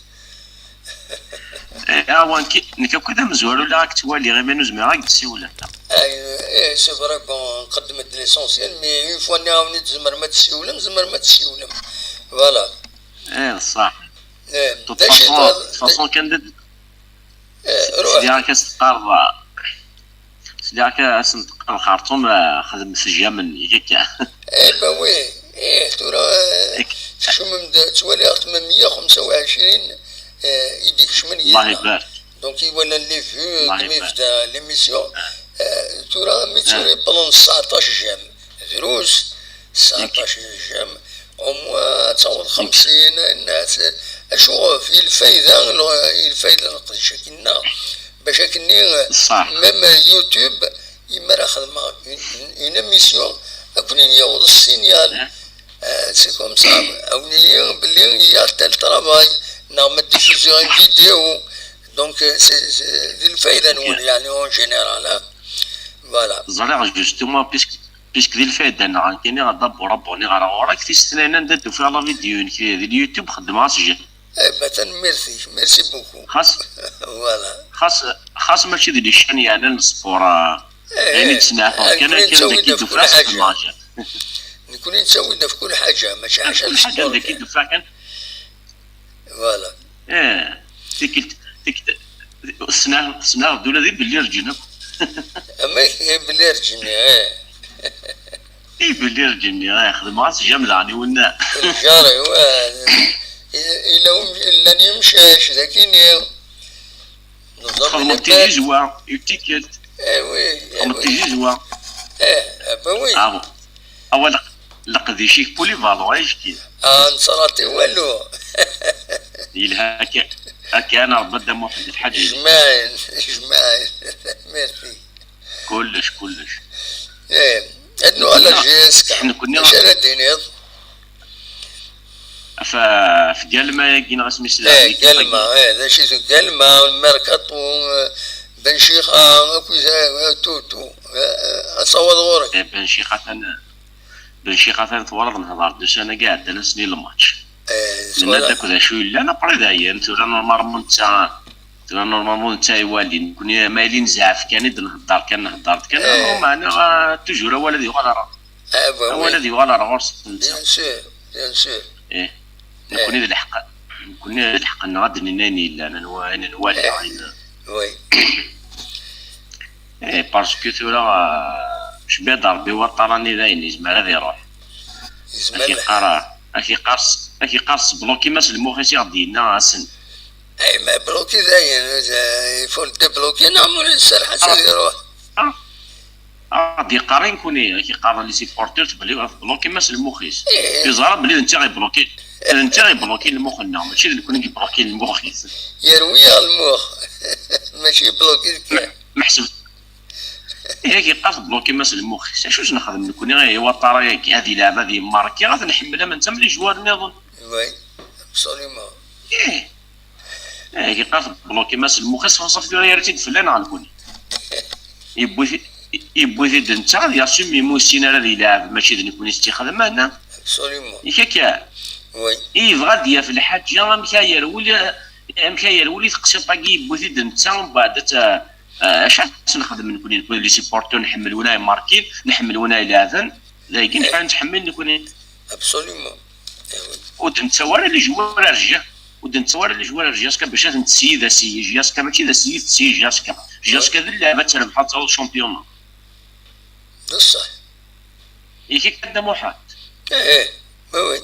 E: وان نكا كذا مزوال ولا راك توالي غير ما نزمي راك تسيول انت.
A: اي سي فري بون نقدم ليسونسيال مي اون فوا نعاوني تزمر ما تسيولم زمر ما تسيولم فوالا.
E: صح.
A: داش
E: فاصون كان
A: روح
E: سيدي راك تقرا سيدي راك تقرا الخرطوم خدم سجام من هكا.
A: با وي تورا شو من توالي 825 يديك شمن
E: الله يبارك.
A: دونك يولى لي فيو كيما يبدا ليميسيون تورا ميتوري بلون 19 جام دروس 19 جام وموا تصور 50 الناس اشوف في الفايده نقدر شكلنا باش كني ميم يوتيوب يما راه خدمه اون ايميسيون اكوني يوض السينيال سي كوم سا اوني بلي يا تال ترافاي نعمل ديفوزيون فيديو دونك سي الفايده نولي يعني اون جينيرال فوالا.
E: زرع جوستومون بيسك ديال الفايده انا كاينين غادبر ربوني غير وراك تيستنانا ندير فيها لا فيديو ديال اليوتيوب خدمها سجل.
A: مثلا ميرسي بوكو.
E: فوالا خاص ماشي ديال الشان يعني السبور يعني تسمع كان كيدو في راسك الماجا
A: نكون نسوي في كل حاجه ماشي حاجه
E: السبور اللي كيدو فيها كان
A: فوالا.
E: ديك السنه الدوله دي باللي رجعنا
A: اما باللي رجعني
E: باللي رجعني يخدم راس جاملاني ونا
A: الجاري الا يمشاش ذاكيني
E: نظام تيجي زوا يتيكت
A: وي
E: تيجي زوا
A: با وي
E: اول لقد شيك بولي فالو ايش كي
A: نصراتي والو
E: يلها هكا انا بدا واحد الحاجه
A: جماعين ميرسي
E: كلش
A: انو على جيسكا
E: احنا كنا
A: اش دينيض
E: في قلمه كاين رسمي سلاح
A: قلمه هذا شي قلمه والميركاتو بن شيخه توتو اصوض غورك بن شيخه
E: تورط نهضر دوس انا قاعد انا سنين الماتش لان داك ذا شويه لا انا بري دايا انت نورمالمون نتا يوالي نكون مايلين زعف كان نهضر كان معنا توجور هو الذي غلط هو الذي غلط غرس
A: بيان سور
E: نكون الحق نغد ناني لا انا نوالي
A: وي
E: باسكو ثورا شبيه ضربي وطراني داين يزمر هذا يروح اكي قارص بلوكي ماس المخيسي غادي لنا اسن
A: اي ما بلوكي داين يفول دبلوكي نعمل السرحه سير يروح
E: دي قارين كوني كي قارن لي سيبورتور تبلي بلوكي ماس المخيس يزرب بلي انت غيبلوكي بلوكي المخ نعم ماشي اللي كنا بلوكي المخيس
A: يروي المخ ماشي بلوكي
E: محسب كي قاص بلوكي ماس المخ شوش نخدم نكون غير وطاره هذه لعبه هذه ماركي غادي نحملها من تم لي جوار نظن
A: وي ابسوليومون
E: كي قاص بلوكي ماس المخ صافي يا ريت فلان غنكون يبوي انت غادي ياسومي موسين هذا يلعب ماشي ذي نكون استخدام هنا
A: ابسوليومون
E: ياك
A: وي
E: غادي في الحاجه مكاير ولي تقصي طاقي بوثي انت من بعد اش نخدم نكون لي سيبورتور نحمل ولا ماركين نحمل ولا لاذن لكن حنا نتحمل نكون
A: ابسوليومون
E: ودنت ولا اللي جوار رجع ودنت ولا اللي جوار رجع باش تنسيد سي جاسكا ماشي ذا سي جاسكا ذا اللعبه تربح حتى الشامبيون
A: بصح
E: كي قدام واحد
A: وي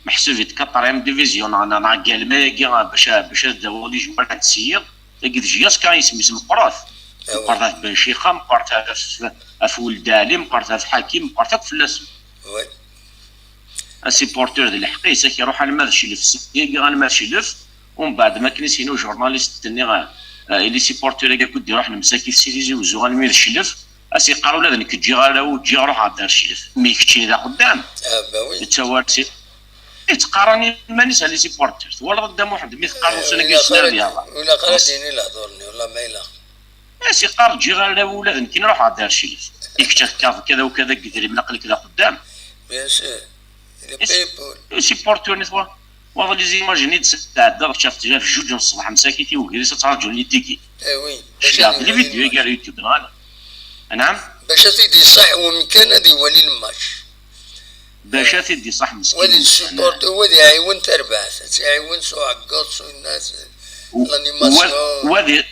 E: محسوبيت كطريم ديفيزيون انا قال ما باش داو لي جوار هاد السيد لقيت جياسكا يسمي قراث قراث بن شيخه مقرتها في ولدالي مقرتها في حكيم مقرتها في فلاس
A: وي
E: السيبورتور ديال الحقيقه كيروح على ماشي لف سيكي غير ماشي لف ومن بعد ما كاين سينو جورناليست تاني لي سيبورتور كاع كنت يروح لمساكي سيتيزي وزو غالمير الشلف اسي قالوا لا ذاك تجي غير وتجي روح عاد الشلف مي كتشي ذا قدام
A: باوي
E: تسوارتي تقارني مانيش على لي سيبورتور ولا قدام واحد مي تقارنوا سنه كاع سنه ديالها
A: ولا قراتيني لا دورني ولا ما الا
E: سي قال تجي غير ولاد يمكن نروح على دار الشيف يكتشف كذا وكذا قدري من عقلك كذا قدام
A: بيان سور
E: سيبورتوني توا والله لي زيماجيني تسعد شافت جا في 2 الصباح مساكيتي وجلس تراجعوا لي تيكي
A: وي
E: شاف لي فيديو قال يوتيوب نعم
A: باش تيدي صح ومكان هذه ولي الماتش
E: باش تدي صح مسكين
A: ولي السيبورت ولي عيون تربح عيون سو عقاص الناس
E: الانيماسيون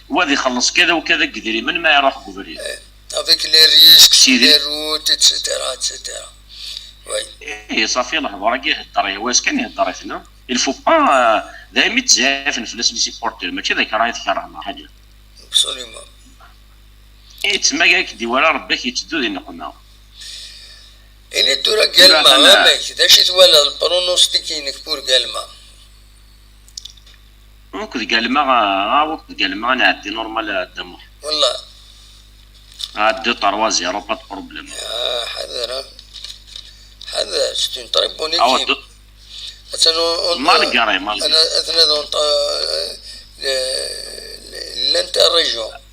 E: وذي خلص كذا وكذا قدري من ما يروح بوفري
A: افيك لي ريسك لي روت اتسيتيرا اتسيتيرا وي
E: اي صافي لحظه راه كيهضر يواس كان يهضر فينا الفو با دائما تزافن في الناس لي سيبورتور ماشي ذاك راه يذكر حاجه
A: ابسوليومون
E: اي تسمى قال لك دي ولا ربك يتدو دي نقمه
A: إني تورا قالما ماك داش تولى البرونوستيكينك بور قالما
E: وكذا قالما وكذا قالما نعدي نورمال دمو
A: والله
E: عاد 2-3-0 با بروبليم
A: حذر c'est une très bonne équipe
E: مالغاري
A: انا اثنا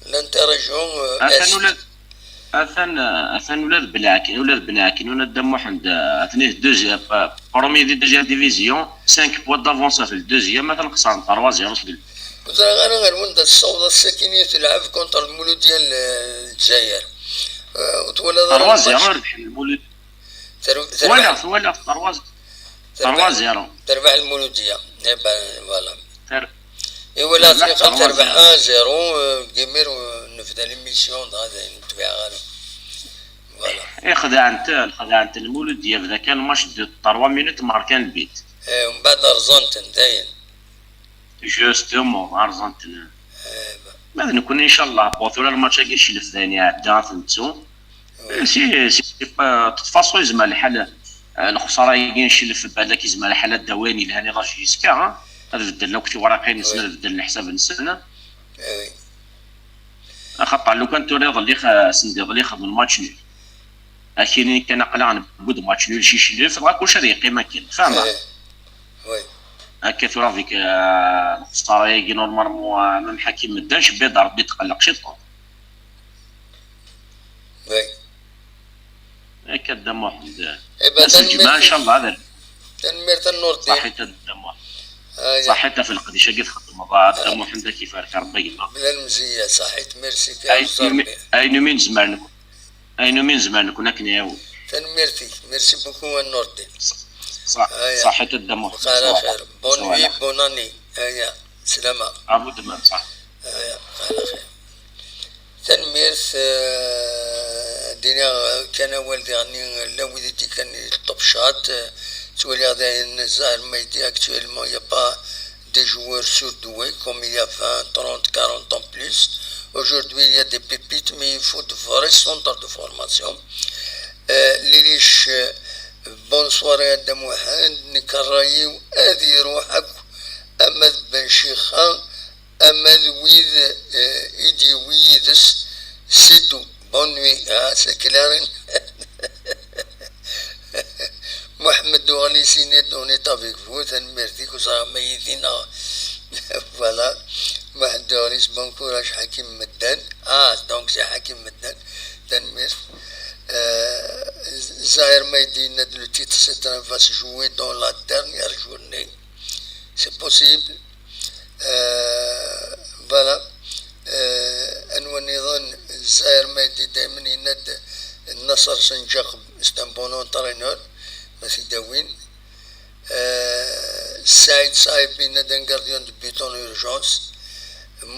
A: الانترريجيون
E: اثن ولاد بلاكين وندمو عند اثنين دوزيام برومي دي دوزيام ديفيزيون 5 بوان دافونس في الدوزيام مثلا خسرنا 3-0 سجل
A: غير ولد الصودا الساكنية تلعب كونتر المولود ديال الجزائر
E: وتولى 3-0 ربح المولود ولا 3-0
A: تربح المولودية فوالا ولا افريقيا تربح 1-0 كيمير ونفدا ليميسيون هذا نتبع غير
E: فوالا خدع انت المولودية بدا كان ماتش دو 3 مينوت ماركان البيت
A: ومن بعد ارجنتين داين
E: جوستومون ارجنتين ماذا نكون ان شاء الله بوثولا الماتش كاش اللي الثاني عدا ثنتو سي تفاصو يزمى الحال الخساره ينشل في بالك يزمى الحال الدواني لهاني راجي يسكا هذا بدل لو كنت ورقين نسنا بدل الحساب نسنا خاطر لو كان توريض اللي سندي اللي خدم الماتش نول اكيني كان قلعن بود ماتش نول شي شي في كل شيء قيمه كاين فاهمه
A: وي
E: هكا تورا ديك الخساره يجي نورمالمون من حكيم مداش بيض ربي تقلق شي طون
A: وي
E: هكا الدم واحد
A: بس
E: الجماعه ان شاء الله هذا
A: تنمير النور ديال
E: صحيت الدم واحد صحيت في القديشه قد خدم ضاع الدم واحد كيف ربي
A: بلا المزيه صحيت ميرسي
E: اي نومين زمانكم كنا كنياو
A: تنميرتي ميرسي بوكو النور ديال
E: صحيت الدم واحد
A: على خير بون وي بون اني هيا سلامه
E: ابو دمان صح
A: هيا على خير تنميرت الدنيا كان والدي يعني لا وليدي كان الطبشات تولي هذا الزهر ميدي actuellement il y a pas des joueurs surdoués comme il y a 20, 30, 40 ans plus. Aujourd'hui il y a des pépites mais il faut de vrais centres de formation. ليش بون سواري قدام واحد نكرايو هذه روحك أمد بن شيخان أمد ويد إيدي ويدس سيتو بون نوي سكلارين محمد وغني سينيت اون ايتا افيك فو تنميرتي كوصا ميتين فوالا واحد دوريس بون كوراج حكيم مدان دونك سي حكيم مدان تنمير Zahir Maïdine, le titre c'est un va se jouer dans la dernière journée. C'est possible. Voilà. أنا نظن Zahir Maïdine دائما يند النصر سنجاق c'est un bon entraîneur ماشي داوين. Saïd Saïb يند un gardien de but en urgence.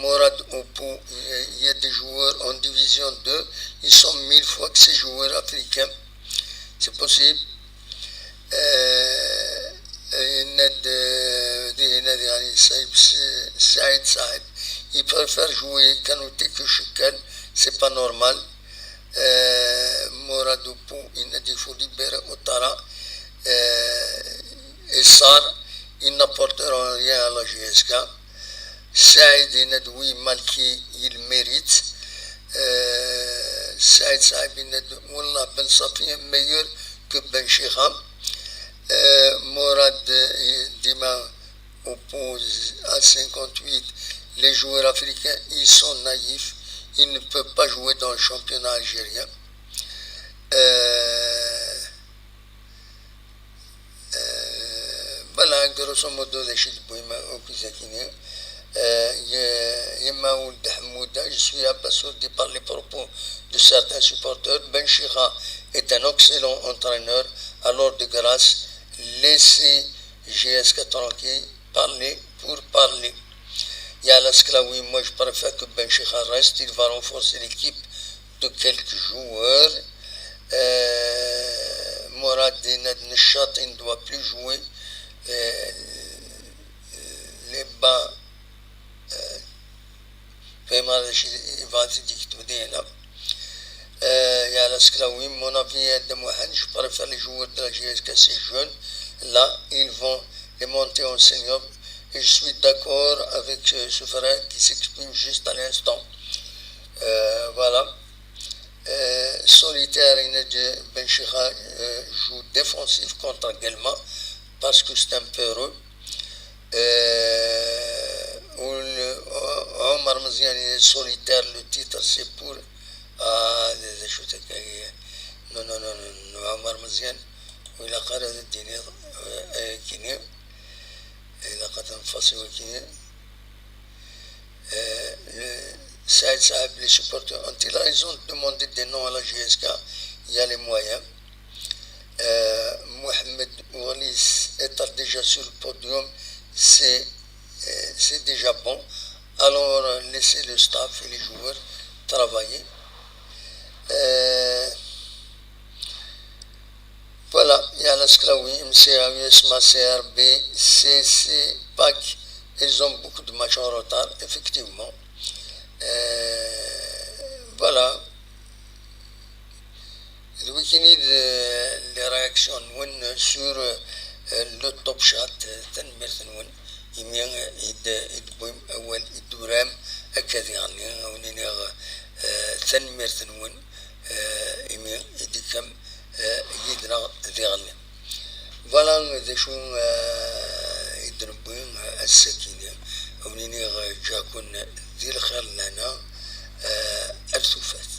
A: Mourad Opou, il y a des joueurs en division 2, ils sont 1000 fois que ces joueurs africains, c'est possible. Saïd Saïb, il préfère jouer Kanouté que Chikal, c'est pas normal. Mourad Opou, il faut libérer Ouattara et Sar, ils n'apporteront rien à la GSK. Saïd Nadoui Malki, il mérite. Saïd Saïb Nadoui, Wallah Ben Safi est meilleur que Ben Cheikham. Mourad Dima oppose à 58, les joueurs africains, ils sont naïfs, ils ne peuvent pas jouer dans le championnat algérien. Voilà, grosso modo, les choses je suis abasourdi par les propos de certains supporters. Ben Chira est un excellent entraîneur, alors de grâce, laissez GSK tranquille, parler pour parler. Il y a la Sclaoui, moi je préfère que Ben Chira reste, il va renforcer l'équipe de quelques joueurs. Morad Dinad Nishat, il ne doit plus jouer. Les bas فيما يفاتي ديك تبدينا يا الاسكلاوي mon avis est de Mohan, je préfère les joueurs de la GSK, ces jeunes là ils vont les monter en senior et je suis d'accord avec ce frère qui s'exprime juste à l'instant. Voilà. Solitaire Ben Chira joue défensif contre Guelma parce que c'est un peu heureux. Omar Maziani est solitaire, le titre c'est pour non Omar Maziani وإلى قرأ الدين كيني إلى قدم فصل وكيني Saïd Saab, les supporters anti-là, ils ont demandé des noms à la GSK, il y a les moyens. Mohamed Oualis est déjà sur le podium, c'est déjà bon. Alors laissez le staff et les joueurs travailler. Voilà, il y a la Sclaoui, MCA, USMA, CRB, CC, PAC, ils ont beaucoup de matchs en retard, effectivement. Voilà. Le week-end, les réactions sur le top shot, يمين يدبوم أول الدورام أكاد يعني ونينا ثنمر ثنون يمين يدكم يدنا ذيغني فلان ذا شو يدربون السكينة ونينا جاكون ذي الخير لنا الثوفات